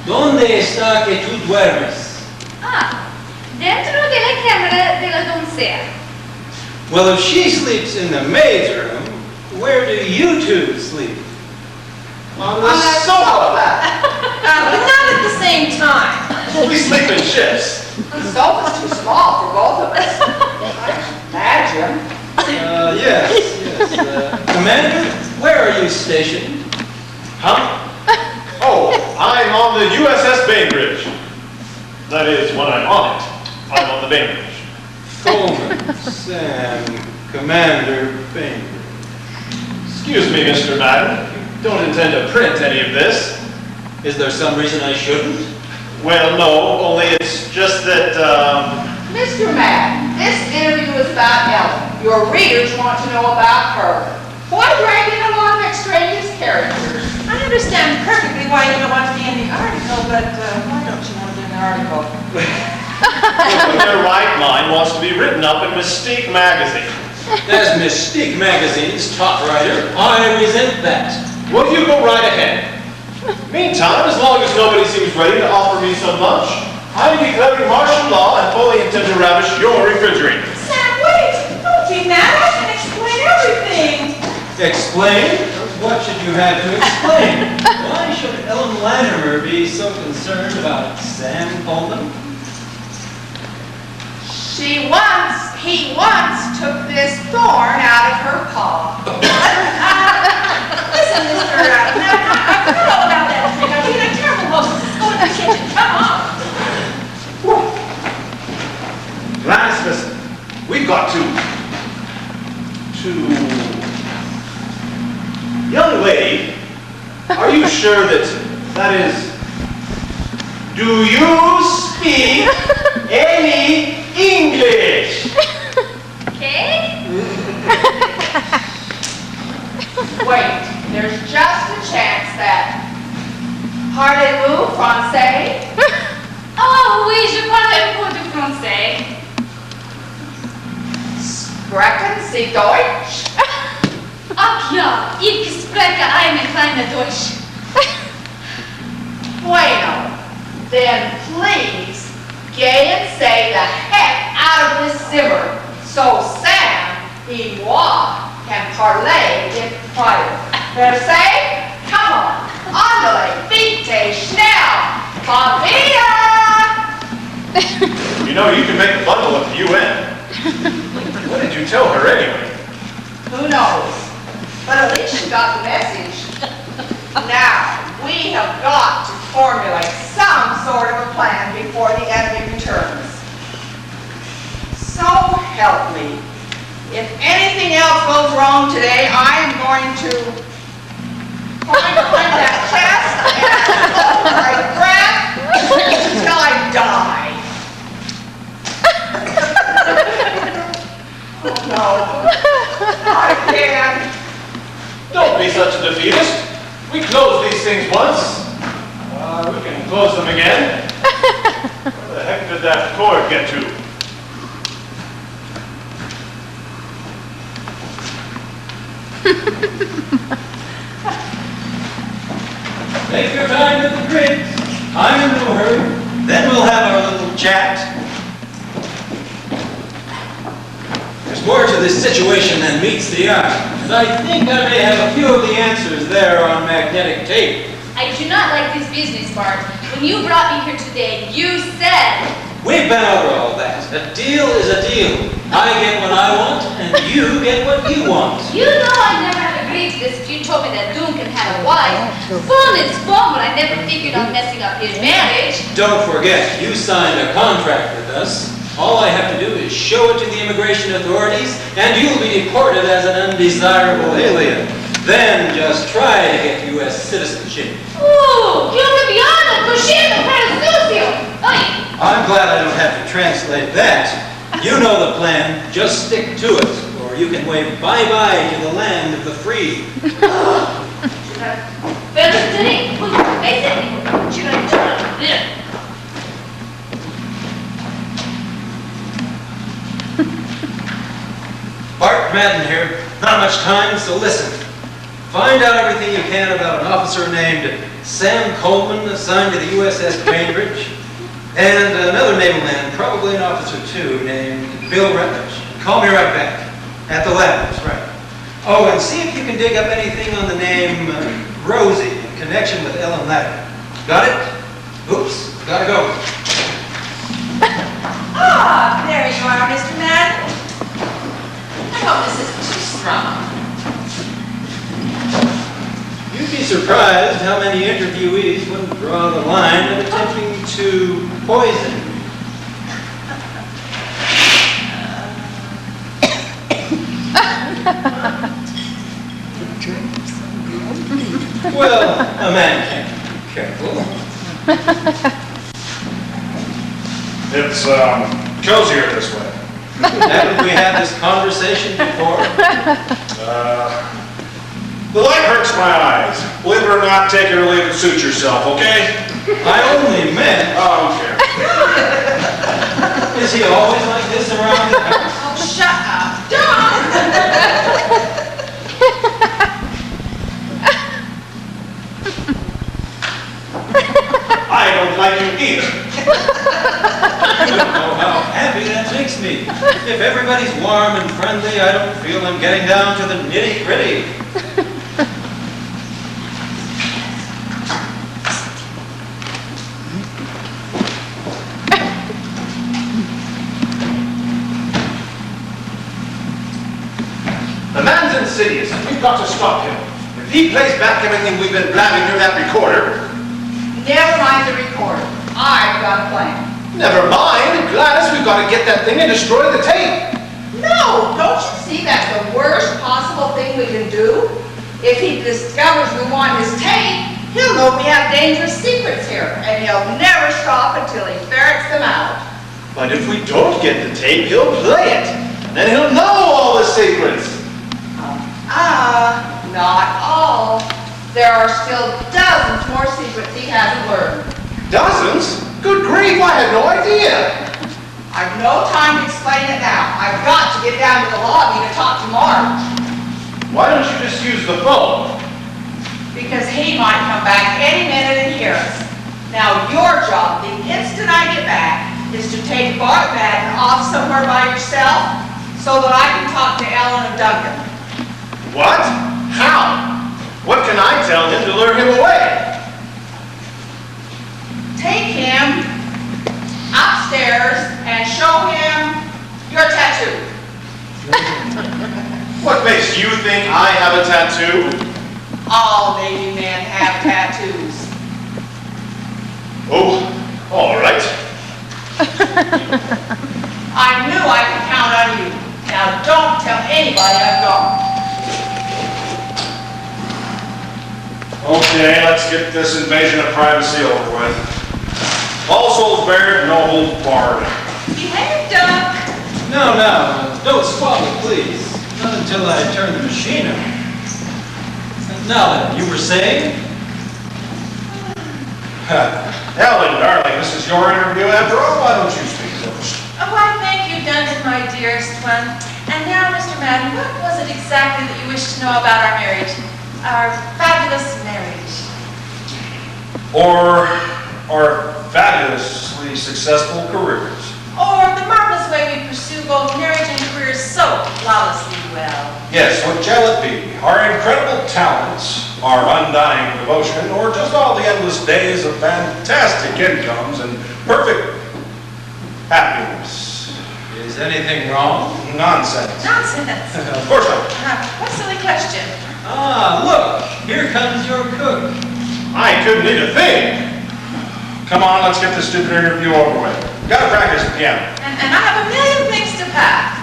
¿Dónde está que tú duermes? Ah, dentro de la cámara de la doncella. Well, if she sleeps in the maid's room, where do you two sleep? On On that sofa. But not at the same time. We sleep in shifts. The sofa's too small for both of us. Imagine. Yes. Commander, where are you stationed? Huh? Oh, I'm on the USS Bainbridge. That is, when I'm on it, I'm on the Bainbridge. Coleman, Sam, Commander Bainbridge. Excuse me, Mr. Madden. You don't intend to print any of this? Is there some reason I shouldn't? Well, no, only it's just that, Mr. Madden, this interview is about Ellen. Your readers want to know about her. Why drag in a lot of extraneous characters? I understand perfectly why you don't want to be in the article, but why don't you want to be in the article? their right mind wants to be written up in Mystique magazine. As Mystique Magazine's top writer, I resent that. Well, you go right ahead. Meantime, as long as nobody seems ready to offer me some lunch, I'm declaring martial law and fully intend to ravish your refrigerator. Sam, wait! Don't be mad. I can explain everything. Explain? What should you have to explain? Why should Ellen Latimer be so concerned about Sam Coleman? He once took this thorn out of her paw. Listen, Mr. Madden, I forgot all about that trick. I'm being a terrible hostess. Let's go into the kitchen. Come on. Gladys, listen. We've got to... Young lady, are you sure that That is, do you speak any English? Okay? Wait, there's just a chance that... Parlez-vous français? Oh, oui, je parle un peu de français. Sprechen Sie Deutsch? Ach ja, ich spreche eine kleine Deutsch. Bueno. Then please, get and say the heck out of this Zimmer so Sam et moi can parler in private. Versailles? Come on. Andale, vite, schnell. Pavia! You know, you can make a bundle at the UN. What did you tell her anyway? Who knows? But at least she got the message. Now, we have got to formulate some sort of a plan before the enemy returns. So help me. If anything else goes wrong today, I am going to climb behind that chest and hold my breath until I die. Oh no, not again. Don't be such a defeatist. We closed these things once. We can close them again. Where the heck did that cord get to? Take your time with the drinks. I'm in no hurry. Then we'll have our little chat. There's more to this situation than meets the eye. And I think I may have a few of the answers there on magnetic tape. I do not like this business, Bart. When you brought me here today, you said... We've been over all that. A deal is a deal. I get what I want, and you get what you want. You know I never have agreed to this if you told me that Duncan had a wife. Fun is fun, but I never figured on messing up his marriage. Don't forget, you signed a contract with us. All I have to do is show it to the immigration authorities, and you'll be deported as an undesirable alien. Then just try to get U.S. citizenship. Ooh, io capiano, cuscino per il sucio. Oi. I'm glad I don't have to translate that. You know the plan. Just stick to it, or you can wave bye-bye to the land of the free. Bart Madden here. Not much time, so listen. Find out everything you can about an officer named Sam Coleman, assigned to the USS Cambridge, and another naval man, probably an officer too, named Bill Rutledge. Call me right back. At the lab, that's right. Oh, and see if you can dig up anything on the name Rosie in connection with Ellen Ladd. Got it? Oops, gotta go. Ah, there you are, Mr. Madden. I hope this isn't too strong. You'd be surprised how many interviewees wouldn't draw the line of attempting to poison me. Well, a man can't be careful. It's, cozier this way. Haven't we had this conversation before? The light hurts my eyes. Believe it or not, take it or leave it, suit yourself, okay? I only meant... I don't care. Is he always like this around the house? Oh, shut up. Don't! I don't like you either. You don't know how happy that makes me. If everybody's warm and friendly, I don't feel I'm getting down to the nitty-gritty. The man's insidious, and we've got to stop him. If he plays back everything we've been blabbing through that recorder... Never mind the recorder. I've got a plan. Never mind, Gladys, we've got to get that thing and destroy the tape. No, don't you see that's the worst possible thing we can do? If he discovers we want his tape, He'll know we have dangerous secrets here, and he'll never stop until he ferrets them out. But if we don't get the tape, he'll play it. And then he'll know all the secrets. Not all. There are still dozens more secrets he hasn't learned. Dozens? Good grief, I had no idea. I've no time to explain it now. I've got to get down to the lobby to talk to Marge. Why don't you just use the phone? Because he might come back any minute and hear us. Now your job, the instant I get back, is to take Bart Madden off somewhere by yourself so that I can talk to Ellen and Duncan. What? How? What can I tell him to lure him away? Take him upstairs and show him your tattoo. What makes you think I have a tattoo? All Navy men have tattoos. Oh, all right. I knew I could count on you. Now don't tell anybody I've gone. Okay, let's get this invasion of privacy over with. All souls bared, no holds barred. Behave, Duck. No, don't squabble, please. Not until I turn the machine on. Now then, you were saying? Ellen, darling, this is your interview after all. Why don't you speak first? Oh, why, thank you, Duncan, my dearest one. And now, Mr. Madden, what was it exactly that you wished to know about our marriage? Our fabulous marriage. Or our fabulously successful careers. Or the marvelous way we pursue both marriage and careers so flawlessly well. Yes, what shall it be? Our incredible talents, our undying devotion, or just all the endless days of fantastic incomes and perfect happiness? Is anything wrong? Nonsense. Nonsense. Of course not. What a silly question. Ah, look, here comes your cook. I couldn't eat a thing. Come on, let's get this stupid interview over with. Gotta practice the piano. And I have a million things to pack.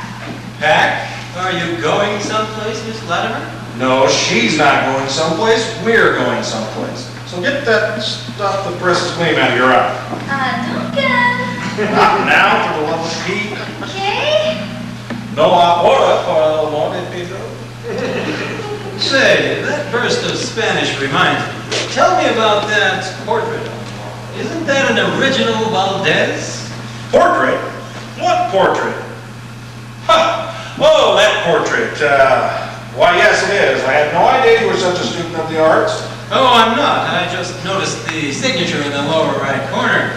Pack? Are you going someplace, Miss Latimer? No, she's not going someplace. We're going someplace. So get that stuff that presses gleam out of your eye. Duncan. Not now, for the love of Pete. Okay. No ahora para el amor de Pedro. Say, that burst of Spanish reminds me. Tell me about that portrait on the wall. Isn't that an original Valdez? Portrait? What portrait? Huh. Oh, that portrait. Why, yes, it is. I had no idea you were such a student of the arts. Oh, I'm not. I just noticed the signature in the lower right corner.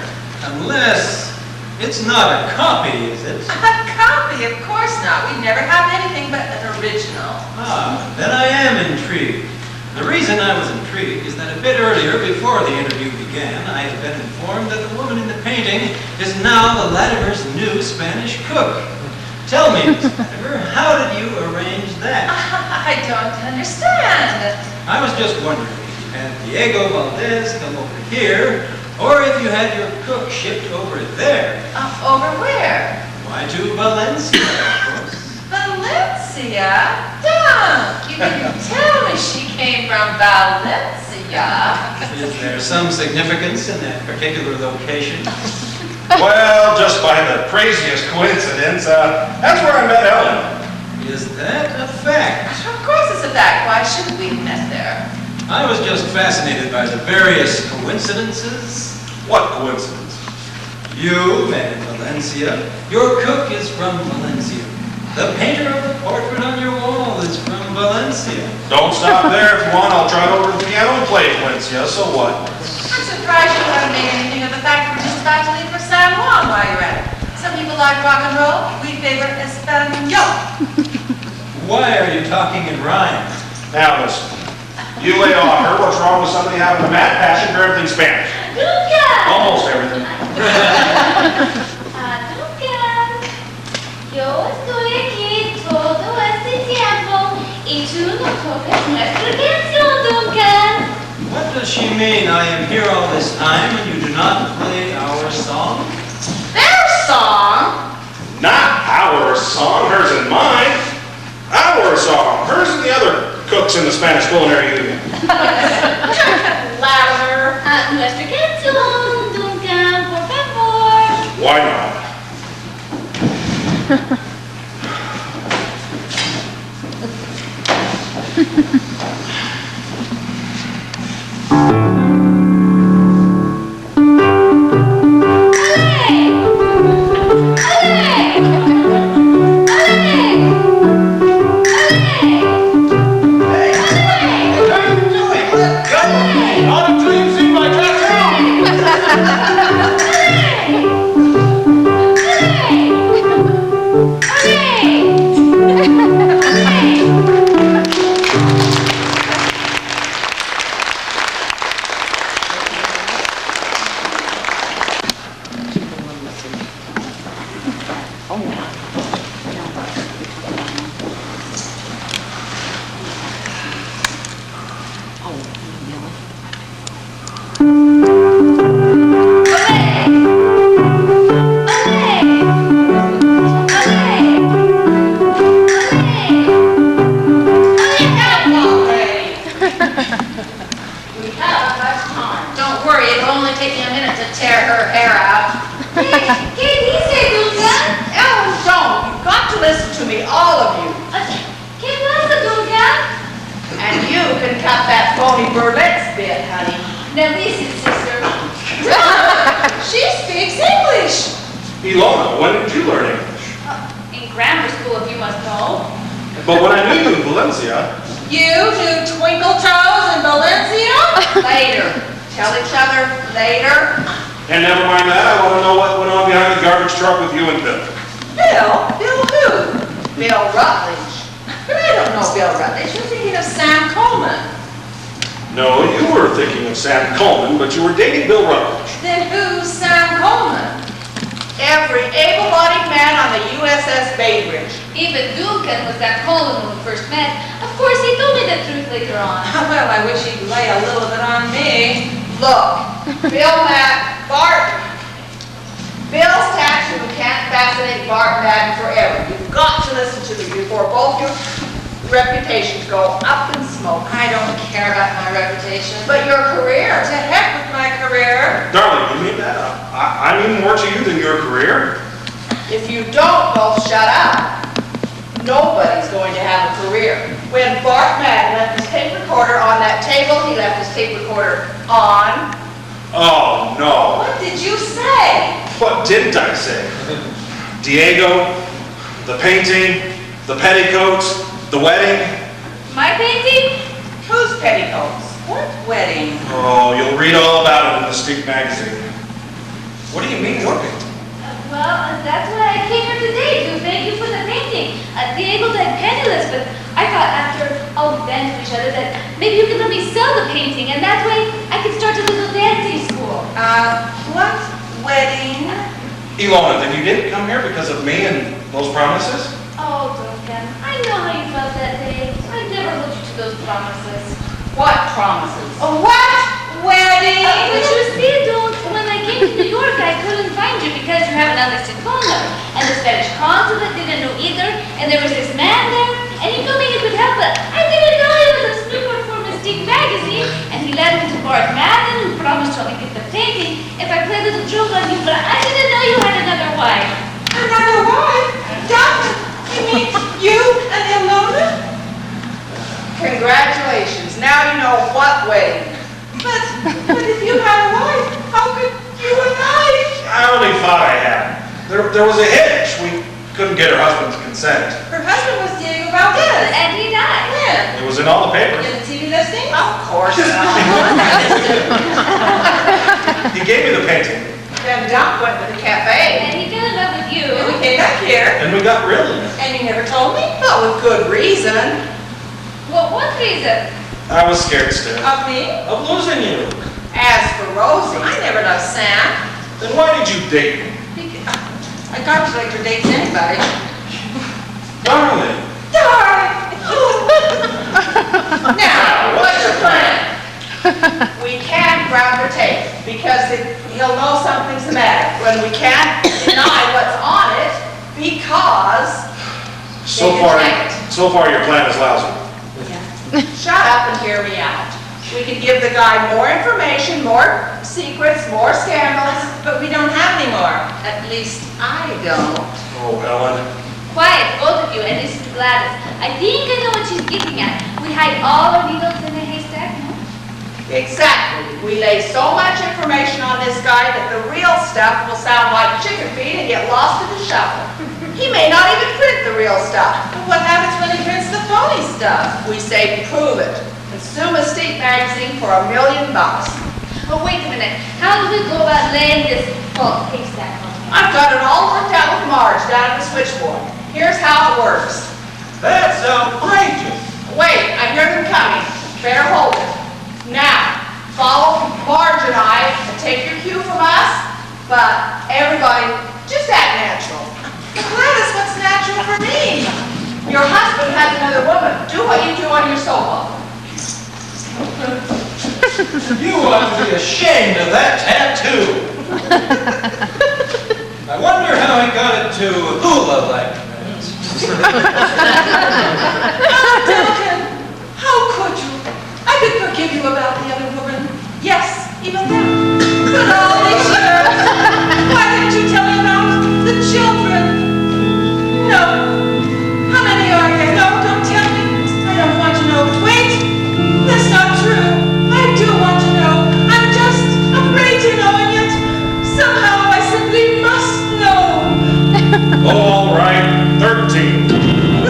Unless it's not a copy, is it? A copy? Of course not. We never have anything but an original. Ah, then I am intrigued. The reason I was intrigued is that a bit earlier, before the interview began, I had been informed that the woman in the painting is now the Latimer's new Spanish cook. Tell me, Miss Latimer, how did you arrange that? I don't understand. I was just wondering if you had Diego Valdez come over here, or if you had your cook shipped over there. Over where? Why, to Valencia, of course. Valencia? Dunk! You didn't tell me she came from Valencia. Is there some significance in that particular location? Well, just by the craziest coincidence, that's where I met Ellen. Is that a fact? Of course it's a fact. Why shouldn't we have met there? I was just fascinated by the various coincidences. What coincidence? You met in Valencia. Your cook is from Valencia. The painter of the portrait on your wall is from Valencia. Don't stop there. If you want, I'll try it over the piano and play Valencia. So what? I'm surprised you haven't made anything of the fact we're just about to leave for San Juan while you're at it. Some people like rock and roll. We favor Espanol. Why are you talking in rhyme? Now listen. You lay off her. What's wrong with somebody having a mad passion for everything Spanish? Duncan. Almost everything. Duncan. Yo estoy aquí todo este tiempo y tú no tocas nuestra canción, Duncan. What does she mean, I am here all this time and you do not play our song? Their song? Not our song, hers and mine. Our song, hers and the other cooks in the Spanish Culinary Union. Latimer, nuestra canción, Duncan, por favor. Why not? Ilona, when did you learn English? In grammar school, if you must know. But when I knew you in Valencia, You two twinkle toes in Valencia? Later. Tell each other later. and never mind that, I want to know what went on behind the garbage truck with you and Bill. Bill? Bill who? Bill Rutledge. But I don't know Bill Rutledge. You're thinking of Sam Coleman. No, you were thinking of Sam Coleman, but you were dating Bill Rutledge. Then who's Sam Coleman? Every able-bodied man on the USS Bay Bridge. Even Duncan was that Coleman when we first met. Of course, he told me the truth later on. Well, I wish he'd lay a little bit on me. Look, Bill Matt Barton. Bill's tattoo can't fascinate Bart Madden forever. You've got to listen to me before both your reputations go up in smoke. I don't care about my reputation. But your career. To heck with my career. Darling, you mean that? I mean more to you than your career? If you don't both shut up, nobody's going to have a career. When Bart Madden left his tape recorder on that table, he left his tape recorder on. Oh, no. What did you say? What didn't I say? Diego, the painting, the petticoats, the wedding. My painting? Whose petticoats? What wedding? Oh, you'll read all about it in the Street magazine. What do you mean, your painting? Well, that's why I came here today, to thank you for the painting. Diego's like penniless, but I thought after all we've been to each other that maybe you could let me sell the painting, and that way I could start a little dancing school. What wedding? Ilona, then you didn't come here because of me and those promises? Oh, Duncan, I know how you felt that day. I never held you to those promises. What promises? A what wedding? But you see, Duncan, when I came to New York, I couldn't find you because you have an unlisted phone number. And the Spanish consulate didn't know either, and there was this man there, and you told me he could help, but I didn't know he was a snooper for Mystique magazine, and he led me to Bart Madden, who promised to let me get the painting if I played a little joke on you, but I didn't know you had another wife. Another wife? Doctor, you mean you and Ilona? Congratulations. Now you know what wedding. But if you had a wife, how could you and I only thought I had. There was a hitch. We couldn't get her husband's consent. Her husband was Diego Valdez. And he died. When? It was in all the papers. In the TV listing? Of course not. He gave me the painting, Then Doc went to the cafe. And he fell in love with you. And we came back here, and we got really. and you never told me? But with good reason. Well, what reason? I was scared stiff. Of me? Of losing you. As for Rosie, I never loved Sam. Then why did you date me? I got you like your dates anybody. Darling. Darling! now, what's your plan? We can't ground her tape because he'll know something's the matter. When we can't deny what's on it because So they far, can check it. so far your plan is lousy. Shut up and hear me out. We could give the guy more information, more secrets, more scandals. But we don't have any more. At least I don't. Oh, Ellen. Quiet, both of you, and listen to Gladys. I think I know what she's getting at. We hide all our needles in a haystack, no? Exactly. We lay so much information on this guy that the real stuff will sound like chicken feed and get lost in the shuffle. He may not even print the real stuff. But what happens when he prints the phony stuff? We say prove it. And sue Mystique magazine for $1 million. But wait a minute. How do we go about laying this false haystack on him? I've got it all worked out with Marge down at the switchboard. Here's how it works. That's outrageous. Wait, I hear them coming. Better hold it. Now, follow Marge and I and take your cue from us, but everybody, just act natural. Gladys, what's natural for me? Your husband has another woman. Do what you do on your soap opera. You ought to be ashamed of that tattoo. I wonder how he got it to hula like that. Duncan, how could you? I could forgive you about the other woman. Yes, even that. But all these years, why didn't you tell me about the children? No. How many are there? No, don't tell me. I don't want to know. Wait, that's not true. I do want to know. I'm just afraid to know, and yet somehow I simply must know. All right, 13. 13?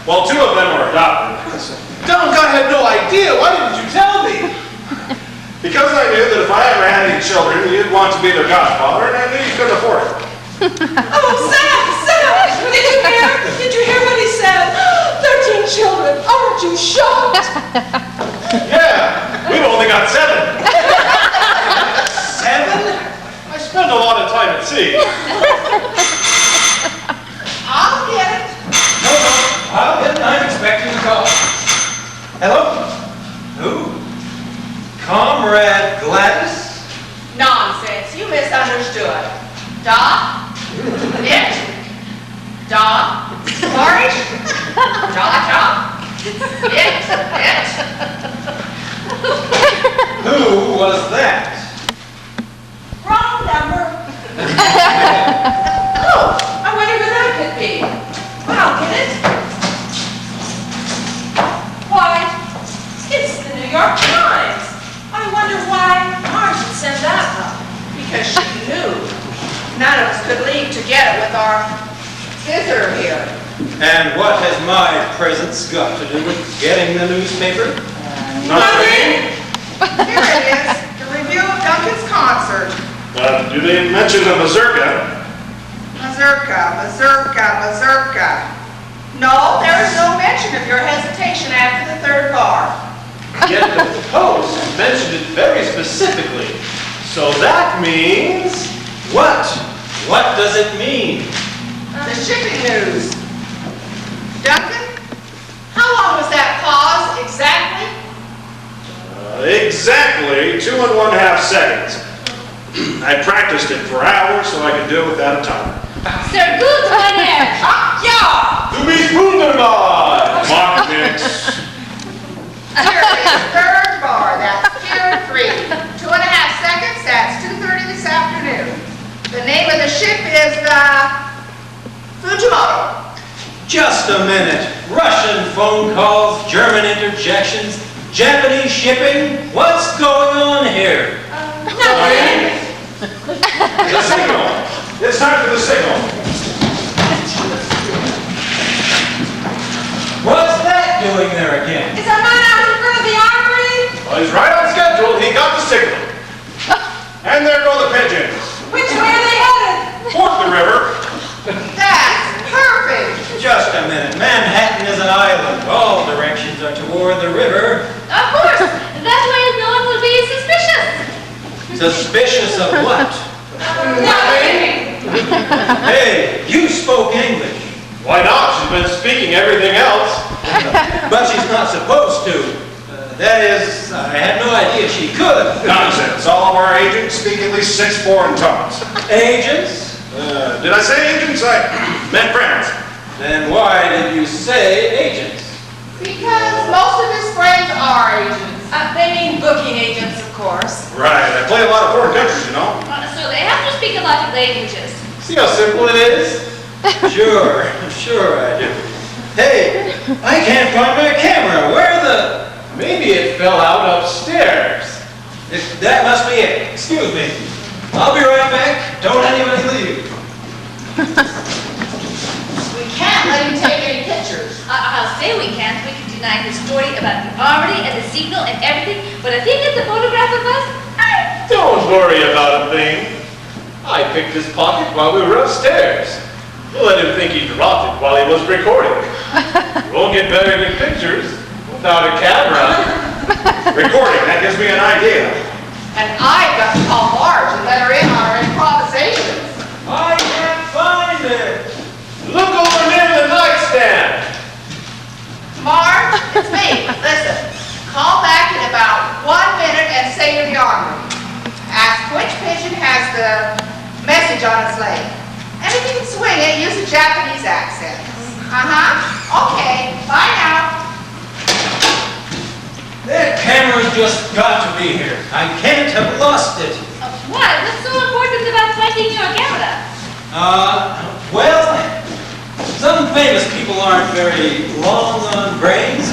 Well, 2 of them were adopted. Dunk, I had no idea. Why didn't you tell me? Because I knew that if I ever had any children, you'd want to be their godfather, and I knew you couldn't afford it. Oh, Sam! Did you hear what he said? 13 children. Aren't you shocked? Yeah, we've only got 7. 7? I spend a lot of time at sea. I'll get it. No, I'll get it. I'm expecting a call. Hello? Who? Comrade Gladys? Nonsense. You misunderstood. Doc? It? Doc? Marge? Doc? It? Who was that? Wrong number. Oh, I wonder who that could be. I'll get it. Why, it's the New York Times. I wonder why Marge would send that up. Because she knew none of us could leave to get it with our visitor here. And what has my presence got to do with getting the newspaper? Nothing. Here it is, the review of Duncan's concert. Do they mention the mazurka? Mazurka. No, there is no mention of your hesitation after the third bar. Yet the Post mentioned it very specifically. So that means... What? What does it mean? The shipping news. Duncan, how long was that pause exactly? Exactly 2 1/2 seconds. I practiced it for hours so I could do it without a timer. Sir, good one air. Yeah! Du bist wunderbar! Mark Nix. Here is third bar, that's tier 3. 2.5 seconds, that's 2:30 this afternoon. The name of the ship is the Fujimoto. Just a minute. Russian phone calls, German interjections, Japanese shipping. What's going on here? Nothing. The signal! It's time for the signal. What's that doing there again? Is that man out in front of the armory? Well, he's right on schedule. He got the signal. And there go the pigeons. Which way are they headed? Toward the river. That's perfect. Just a minute. Manhattan is an island. All directions are toward the river. Of course. That way no one will be suspicious. Suspicious of what? Nothing. Hey, you spoke English. Why not? She's been speaking everything else. But she's not supposed to. That is, I had no idea she could. Nonsense. All of our agents speak at least 6 foreign tongues. Agents? Did I say agents? I meant friends. Then why did you say agents? Because most of his friends are agents. They mean booking agents, of course. Right, I play a lot of foreign countries, you know. So they have to speak a lot of languages. See how simple it is? Sure I do. Hey, I can't find my camera. Where the... Maybe it fell out upstairs. That must be it. Excuse me. I'll be right back. Don't anybody leave. We can't let him take any pictures. I'll say we can't. We can deny his story about the armory and the signal and everything, but if he gets a photograph of us, Don't worry about a thing. I picked his pocket while we were upstairs. We'll let him think he dropped it while he was recording. We won't get very good pictures without a camera. Recording, that gives me an idea. And I've got to call Marge and let her in on our improvisations. I can't find it. Look over near the nightstand. Marge, it's me. Listen, call back in about 1 minute and say you're the armory. Ask which pigeon has the message on its leg. And if you can swing it, use a Japanese accent. Okay, bye now. That camera's just got to be here. I can't have lost it. why? What's so important about finding your camera? Well, some famous people aren't very long on brains.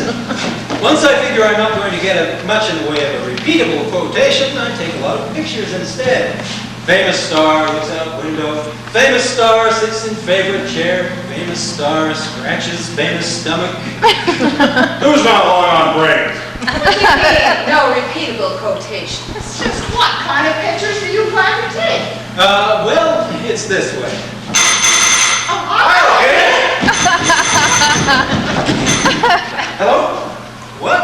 Once I figure I'm not going to get much in the way of a repeatable quotation, I take a lot of pictures instead. Famous star looks out window. Famous star sits in favorite chair. Famous star scratches famous stomach. Who's not long on brains? What do you mean, no repeatable quotations? Just what kind of pictures do you plan to take? Well, it's this way. Hello? What?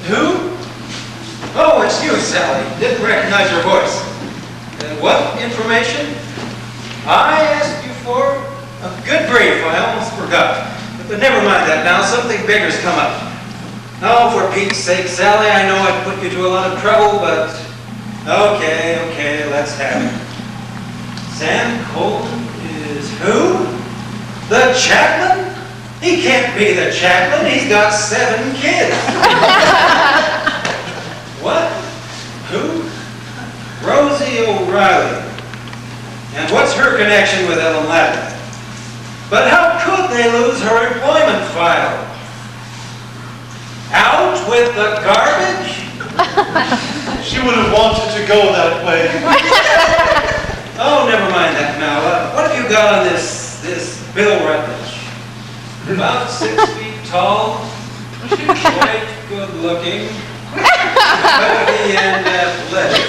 Who? Oh, it's you, Sally. Didn't recognize your voice. What information? I asked you for a good brief. I almost forgot. But never mind that now. Something bigger's come up. Oh, for Pete's sake, Sally, I know I put you to a lot of trouble, but okay, let's have it. Sam Colton is who? The chaplain? He can't be the chaplain. He's got 7 kids. What? Who? Rosie O'Reilly. And what's her connection with Ellen Ladder? But how could they lose her employment file? Out with the garbage? She would have wanted to go that way. Oh, never mind that now. What have you got on this Bill Rutledge? About 6 feet tall, quite good looking, healthy and athletic.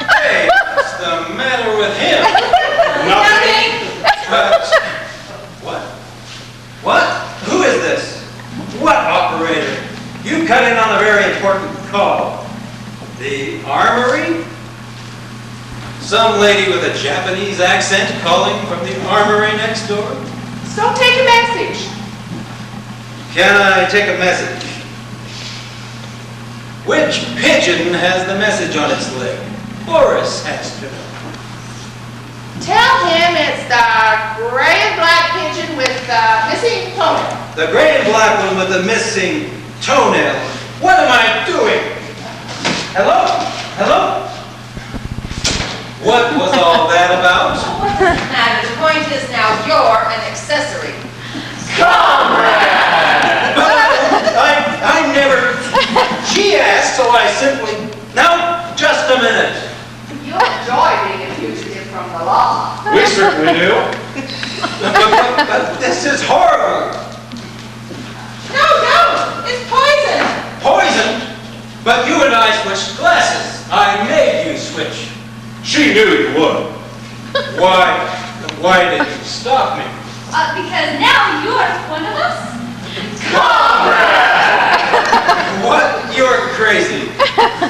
Hey, what's the matter with him? Nothing. What? What? Who is this? What operator? You cut in on a very important call. The armory? Some lady with a Japanese accent calling from the armory next door? So take a message. Can I take a message? Which pigeon has the message on its leg? Boris has to know. Tell him it's the gray and black pigeon with the missing toenail. The gray and black one with the missing toenail. What am I doing? Hello? Hello? What was all that about? What does it matter? The point is now you're an accessory. I never... She asked, so I simply... Now, just a minute. You'll enjoy being a fugitive from the law. We certainly do. But this is horrible. No, don't! It's poison! Poison? But you and I switched glasses. I made you switch. She knew you would. Why did you stop me? Because now you're one of us. What? You're crazy.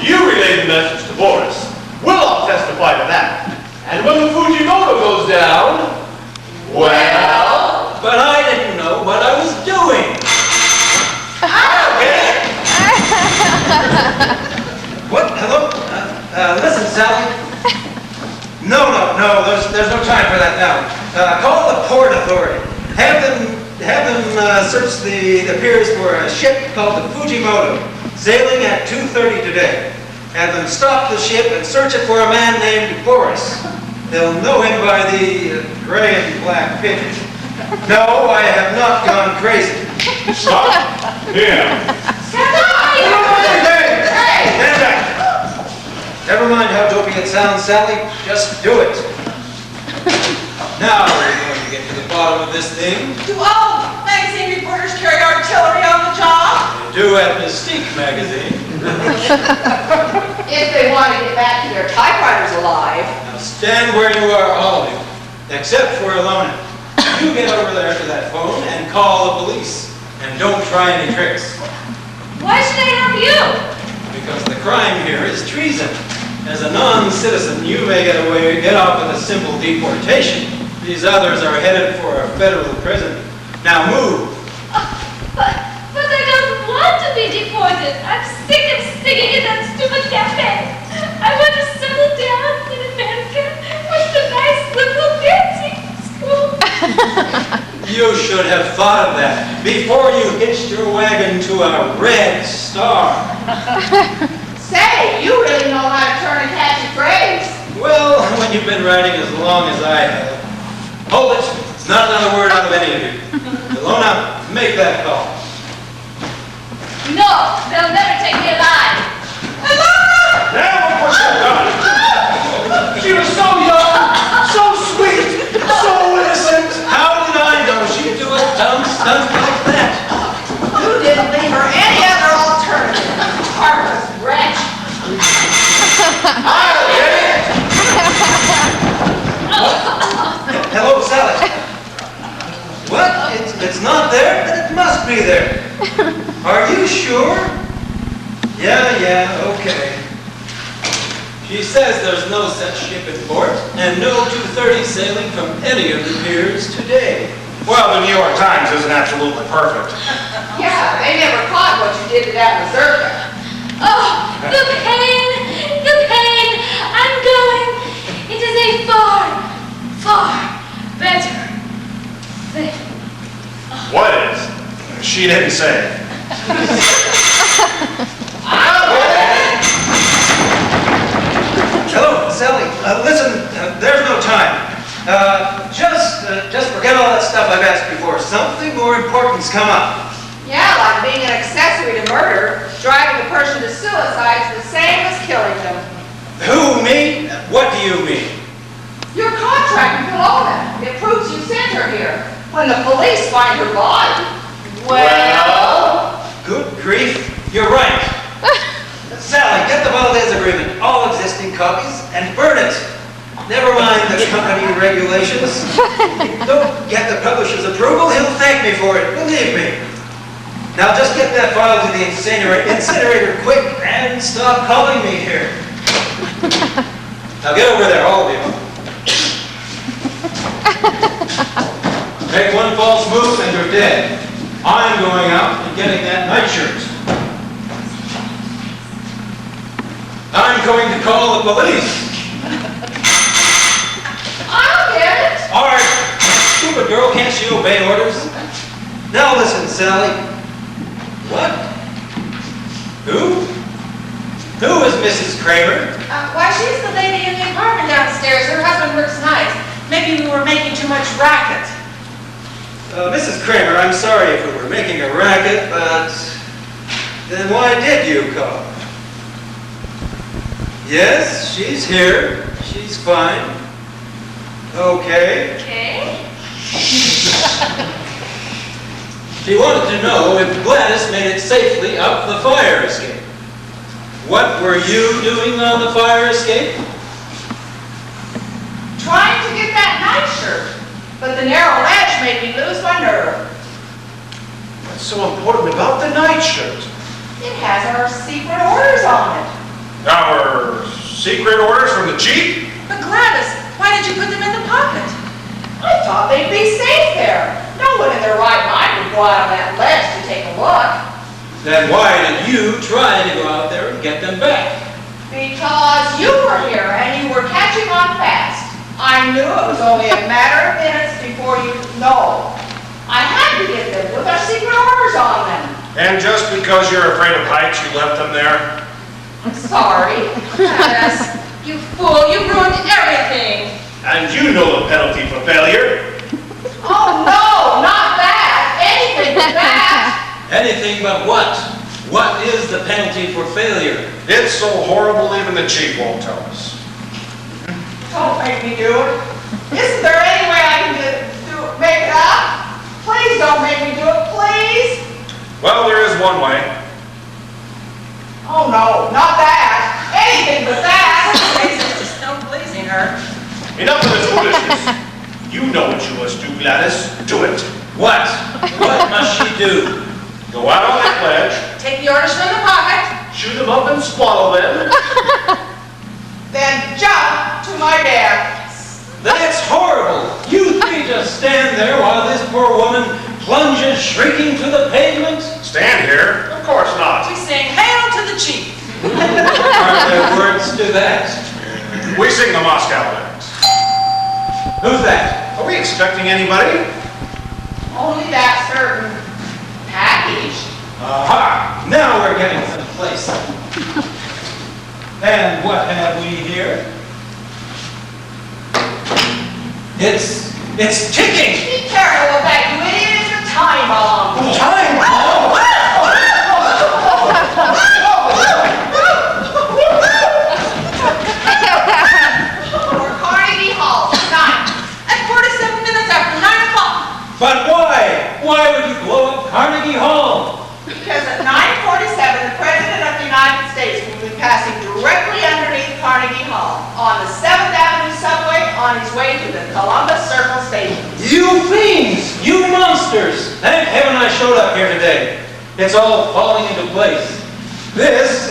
You relayed the message to Boris. We'll all testify to that. And when the Fujimoto goes down, well... But I didn't know what I was doing. Okay. What? Hello? Listen, Sally. No, there's no time for that now. Call the Port Authority. Have have them search the piers for a ship called the Fujimoto, sailing at 2:30 today. Have them stop the ship and search it for a man named Boris. They'll know him by the gray and black picture. No, I have not gone crazy. Stop him. Stand back. Never mind how dopey it sounds, Sally. Just do it. Now we're going to get to the bottom of this thing. Do all magazine reporters carry artillery on the job? They do at Mystique magazine. If they want to get back to their typewriters alive. Now stand where you are, all of you, except for Alona. You get over there to that phone and call the police. And don't try any tricks. Why should I help you? Because the crime here is treason. As a non-citizen, you may get off with a simple deportation. These others are headed for a federal prison. Now move. But I don't want to be deported. I'm sick of singing in that stupid cafe. I want to settle down in America with the nice liberal dancing school. You should have thought of that before you hitched your wagon to a red star. Say, you really know how to turn a catchy phrase. Well, when you've been riding as long as I have. Hold it. Not another word out of any of you. Alona, make that call. No, they'll never take me alive. Now what you done? She was so young, so sweet, so innocent. How did I know she'd do a dumb stunt like that? You didn't leave her any other alternative. Harmless wretch. I'll get it. Hello, Sally. What? It's not there? Then it must be there. Are you sure? Yeah, okay. She says there's no such ship in port, and no 2:30 sailing from any of the piers today. Well, the New York Times isn't absolutely perfect. Yeah, they never caught what you did to that Mazurka. Oh, the pain, the pain. I'm going. It is a far, far better thing. What is? She didn't say. Hello, Sally. Listen, there's no time. Just forget all that stuff I've asked before. Something more important's come up. Yeah, like being an accessory to murder, driving a person to suicide's the same as killing them. Who, me? What do you mean? Your contract with Kelowna, it proves you sent her here. When the police find her body, well... Good grief, you're right. Sally, get the Valdez Agreement, all existing copies, and burn it. Never mind the company regulations. If you don't get the publisher's approval, he'll thank me for it, believe me. Now just get that file to the incinerator quick and stop calling me here. Now get over there, all of you. Make one false move and you're dead. I'm going out and getting that nightshirt. I'm going to call the police. I'll get it. All right, stupid girl, can't she obey orders? Now listen, Sally. What? Who? Who is Mrs. Kramer? Why, she's the lady in the apartment downstairs. Her husband works nights. Maybe we were making too much racket. Mrs. Kramer, I'm sorry if we were making a racket, but then why did you call? Yes, she's here. She's fine. Okay. Okay? She wanted to know if Gladys made it safely up the fire escape. What were you doing on the fire escape? Trying to get that nightshirt, but the narrow ledge made me lose my nerve. What's so important about the nightshirt? It has our secret orders on it. Our secret orders from the chief? But Gladys, why did you put them in the pocket? I thought they'd be safe there. No one in their right mind would go out on that ledge to take a look. Then why did you try to go out there and get them back? Because you were here and you were catching on fast. I knew it was only a matter of minutes before you know. I had to get them with our secret orders on them. And just because you're afraid of heights, you left them there? Sorry. Yes, you fool, you ruined everything. And you know the penalty for failure. Oh, no, not that. Anything but that. Anything but what? What is the penalty for failure? It's so horrible even the chief won't tell us. Don't make me do it. Isn't there any way I can make it up? Please don't make me do it, please. Well, there is one way. Oh, no, not that. Anything but that. It's just no pleasing her. Enough of this foolishness. You know what you must do, Gladys. Do it. What? What must she do? Go out on that ledge. Take the orders from the pocket, Chew them up and swallow them. then jump to my bear. That's horrible! You three just stand there while this poor woman plunges shrieking to the pavement? Stand here? Of course not. We sing hail to the chief. Are there words to that? We sing the Moscow dance. Who's that? Are we expecting anybody? Only that certain package. Aha! Now we're getting someplace. And what have we here? It's ticking! Be careful with that, you idiot. It's your time bomb. Time bomb! For Carnegie Hall tonight at 47 minutes after 9 o'clock. But why? Why would you blow up Carnegie Hall? Because at 9:47, the President of the United States will be passing directly underneath Carnegie Hall on the 7th Avenue subway on his way to the Columbus Circle station. You fiends! You monsters! Thank heaven I showed up here today. It's all falling into place. This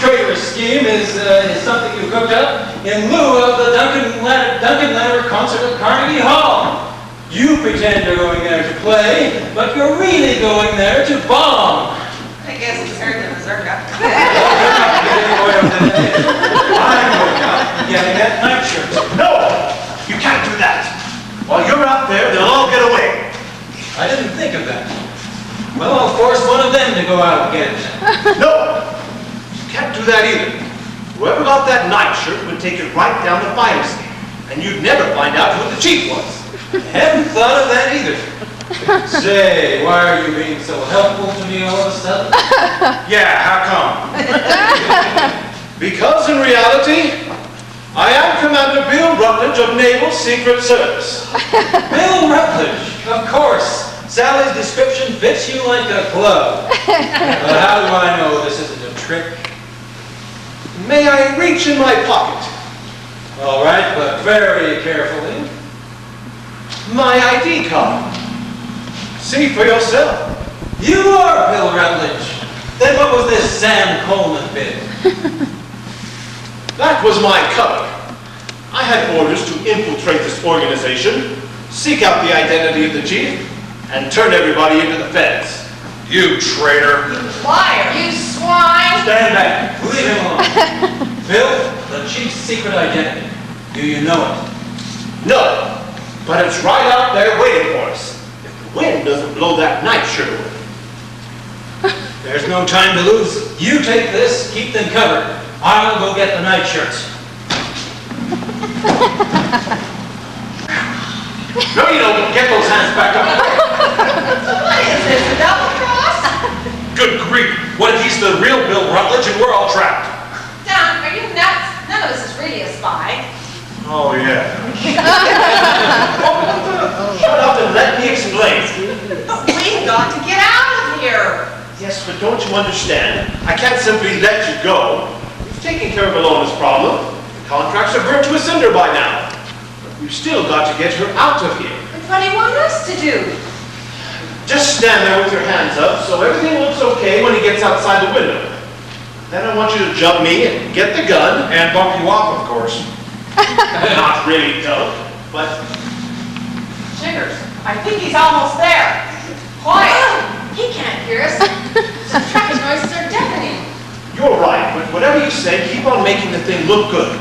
traitorous scheme is something you cooked up in lieu of the Duncan Ladder concert at Carnegie Hall. You pretend you're going there to play, but you're really going there to bomb. I guess it's heard the mazurka. I'm going out and getting that nightshirt. No! You can't do that. While you're out there, they'll all get away. I didn't think of that. Well, I'll force one of them to go out and get it. No! You can't do that either. Whoever got that nightshirt would take it right down the fire escape, and you'd never find out who the chief was. Hadn't thought of that either. Say, why are you being so helpful to me all of a sudden? Yeah, how come? Because in reality, I am Commander Bill Rutledge of Naval Secret Service. Bill Rutledge, of course. Sally's description fits you like a glove. But how do I know this isn't a trick? May I reach in my pocket? All right, but very carefully. My ID card. See for yourself. You are Bill Rutledge. Then what was this Sam Coleman bit? That was my cover. I had orders to infiltrate this organization, seek out the identity of the chief, and turn everybody into the feds. You traitor. You liar, you swine. Stand back. Leave him alone. Bill, the chief's secret identity. Do you know it? No, but it's right out there waiting for us. If the wind doesn't blow that nightshirt away. There's no time to lose. You take this, keep them covered. I'll go get the nightshirts. No, you don't. Get those hands back up. What is this, a double cross? Good grief. What if he's the real Bill Rutledge and we're all trapped? Don, are you nuts? None of us is really a spy. Oh, yeah. Shut up and let me explain. We've got to get out of here. Yes, but don't you understand? I can't simply let you go. We've taken care of Alona's problem. The contracts are burnt to a cinder by now. But we've still got to get her out of here. And what do you want us to do? Just stand there with your hands up so everything looks okay when he gets outside the window. Then I want you to jump me and get the gun. And bump you off, of course. Not really, don't. But Jiggers, I think he's almost there. Quiet. He can't hear us. The traffic noises are deafening. you're right. But whatever you say, keep on making the thing look good.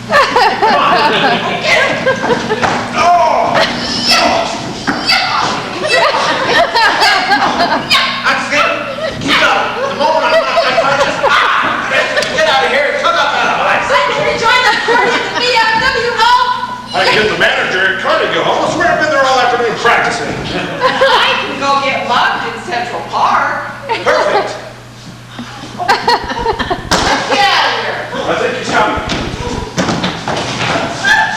Come on. Oh! I can get the manager at Carnegie Hall. I swear I've been there all afternoon practicing. I can go get mugged in Central Park. Perfect. Get out of here. I think he's coming.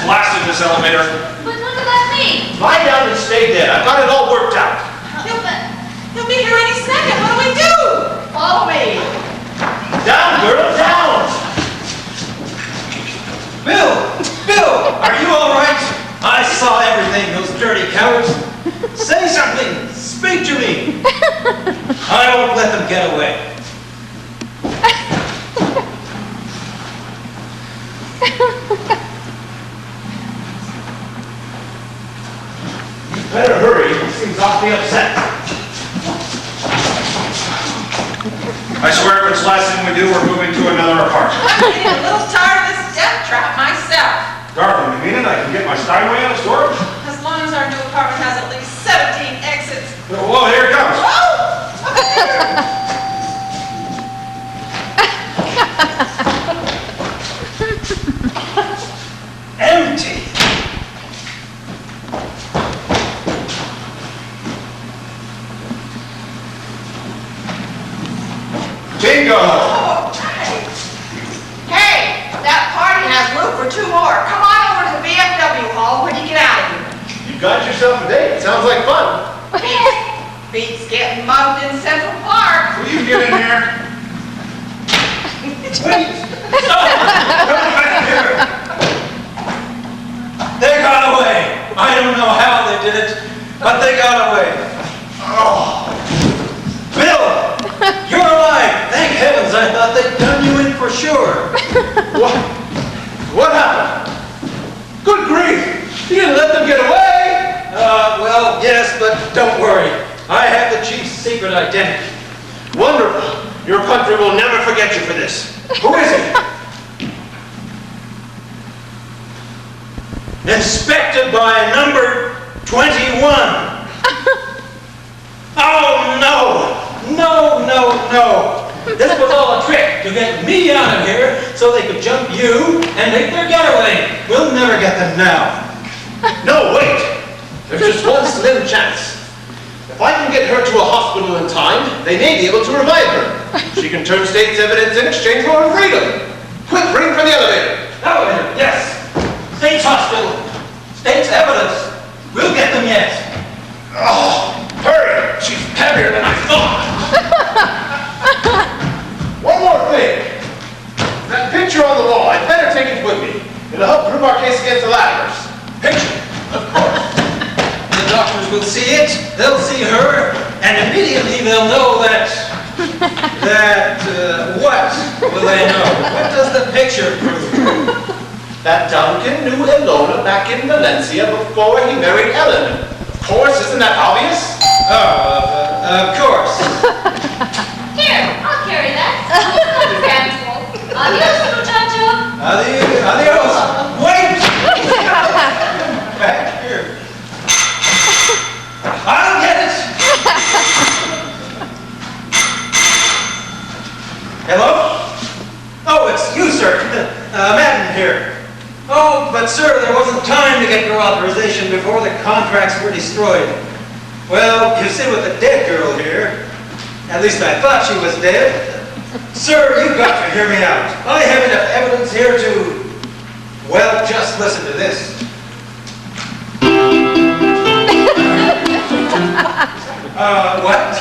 Blasted this elevator. But what about me? Lie down and stay dead. I've got it all worked out. He'll be here any second. What do we do? Follow me. Down, girl, down. Bill! Bill! Are you all right? I saw everything, those dirty cowards. Say something. Speak to me. I won't let them get away. Better hurry. He seems awfully upset. I swear if it's the last thing we do, we're moving to another apartment. I'm getting a little tired of this death trap myself. Darling, you mean it? I can get my Steinway out of storage? As long as our new apartment has at least 17 exits. Well, here it comes. Oh! Up there! Empty. Bingo! Oh, right. Hey, that party has room for 2 more. Come on over to the VFW hall when you get out of here. You got yourself a date. Sounds like fun. Beats getting mugged in Central Park. Will you get in here? Wait! Stop! Come back here! They got away. I don't know how they did it, but they got away. Oh. Bill! You're alive! Thank heavens, I thought they'd done you in for sure. What? What happened? Good grief! You didn't let them get away! Well, yes, but don't worry. I have the chief's secret identity. Wonderful! Your country will never forget you for this. Who is he? Inspected by number 21. Oh, no! No, no, no! This was all a trick to get me out of here so they could jump you and make their getaway. We'll never get them now. No, wait. There's just one slim chance. If I can get her to a hospital in time, they may be able to revive her. She can turn state's evidence in exchange for her freedom. Quick, ring for the elevator. Elevator, yes. State's hospital. State's evidence. We'll get them yet. Oh, hurry. She's heavier than I thought. One more thing. That picture on the wall, I'd better take it with me. It'll help prove our case against the Latimers. Picture, of course. The doctors will see it, they'll see her, and immediately they'll know that, what will they know? What does the picture prove? That Duncan knew Ilona back in Valencia before he married Ellen. Of course, isn't that obvious? Of course. Here, I'll carry that. It's not a handful. Adios, muchacho. Adios. Wait! Back here. I'll get it! Hello? Oh, it's you, sir. Madden here. Oh, but sir, there wasn't time to get your authorization before the contracts were destroyed. Well, you see with the dead girl here, at least I thought she was dead. Sir, you've got to hear me out. I have enough evidence here to, well, just listen to this. What?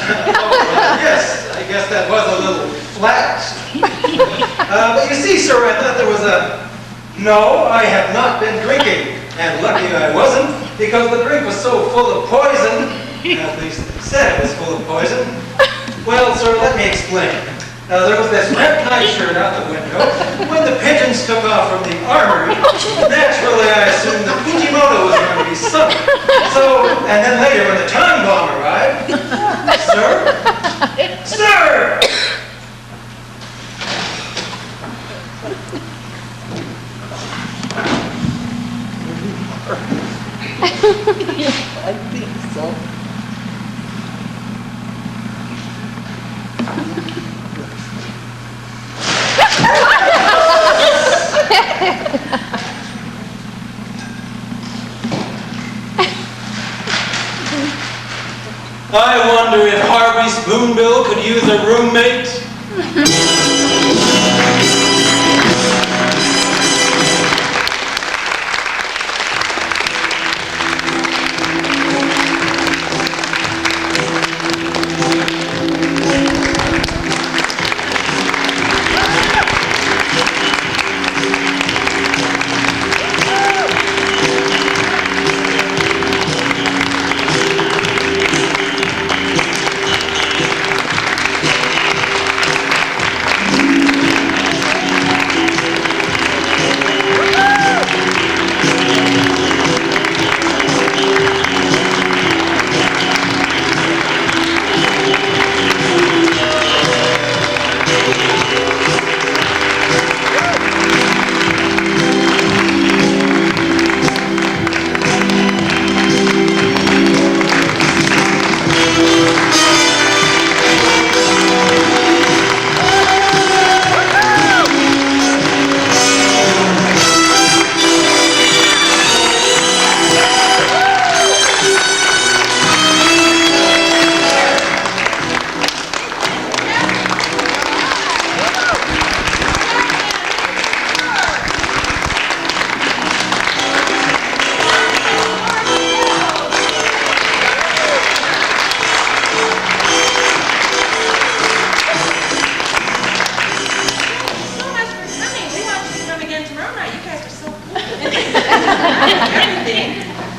Yes, I guess that was a little flat. But you see, sir, I thought there was a... No, I have not been drinking. And lucky I wasn't, because the drink was so full of poison. At least they said it was full of poison. Well, sir, let me explain. There was this red nightshirt out the window. When the pigeons took off from the armory, naturally I assumed the Fujimoto was going to be sunk. So, and then later when the time bomb arrived, Sir! I think so. I wonder if Harvey Spoonbill could use a roommate.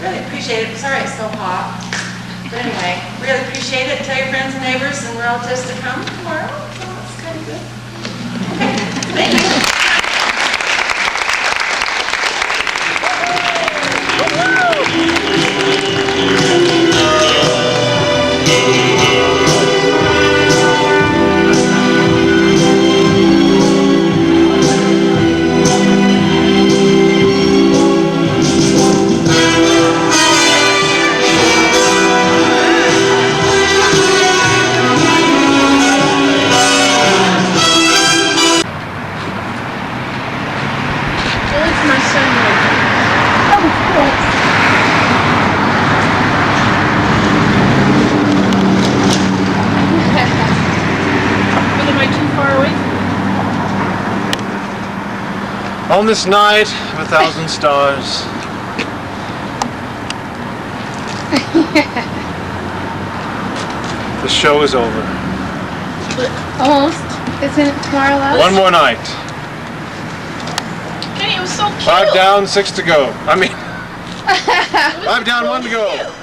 Really appreciate it. Sorry it's so hot. But anyway, really appreciate it. Tell your friends and neighbors and relatives to come tomorrow. So that's kind of good. Okay. Thank you. On this night of 1,000 stars. The show is over. Almost. Isn't it tomorrow last? One more night. Kenny, it was so cute. 5 down, 6 to go. I mean, 5 down, 1 to go.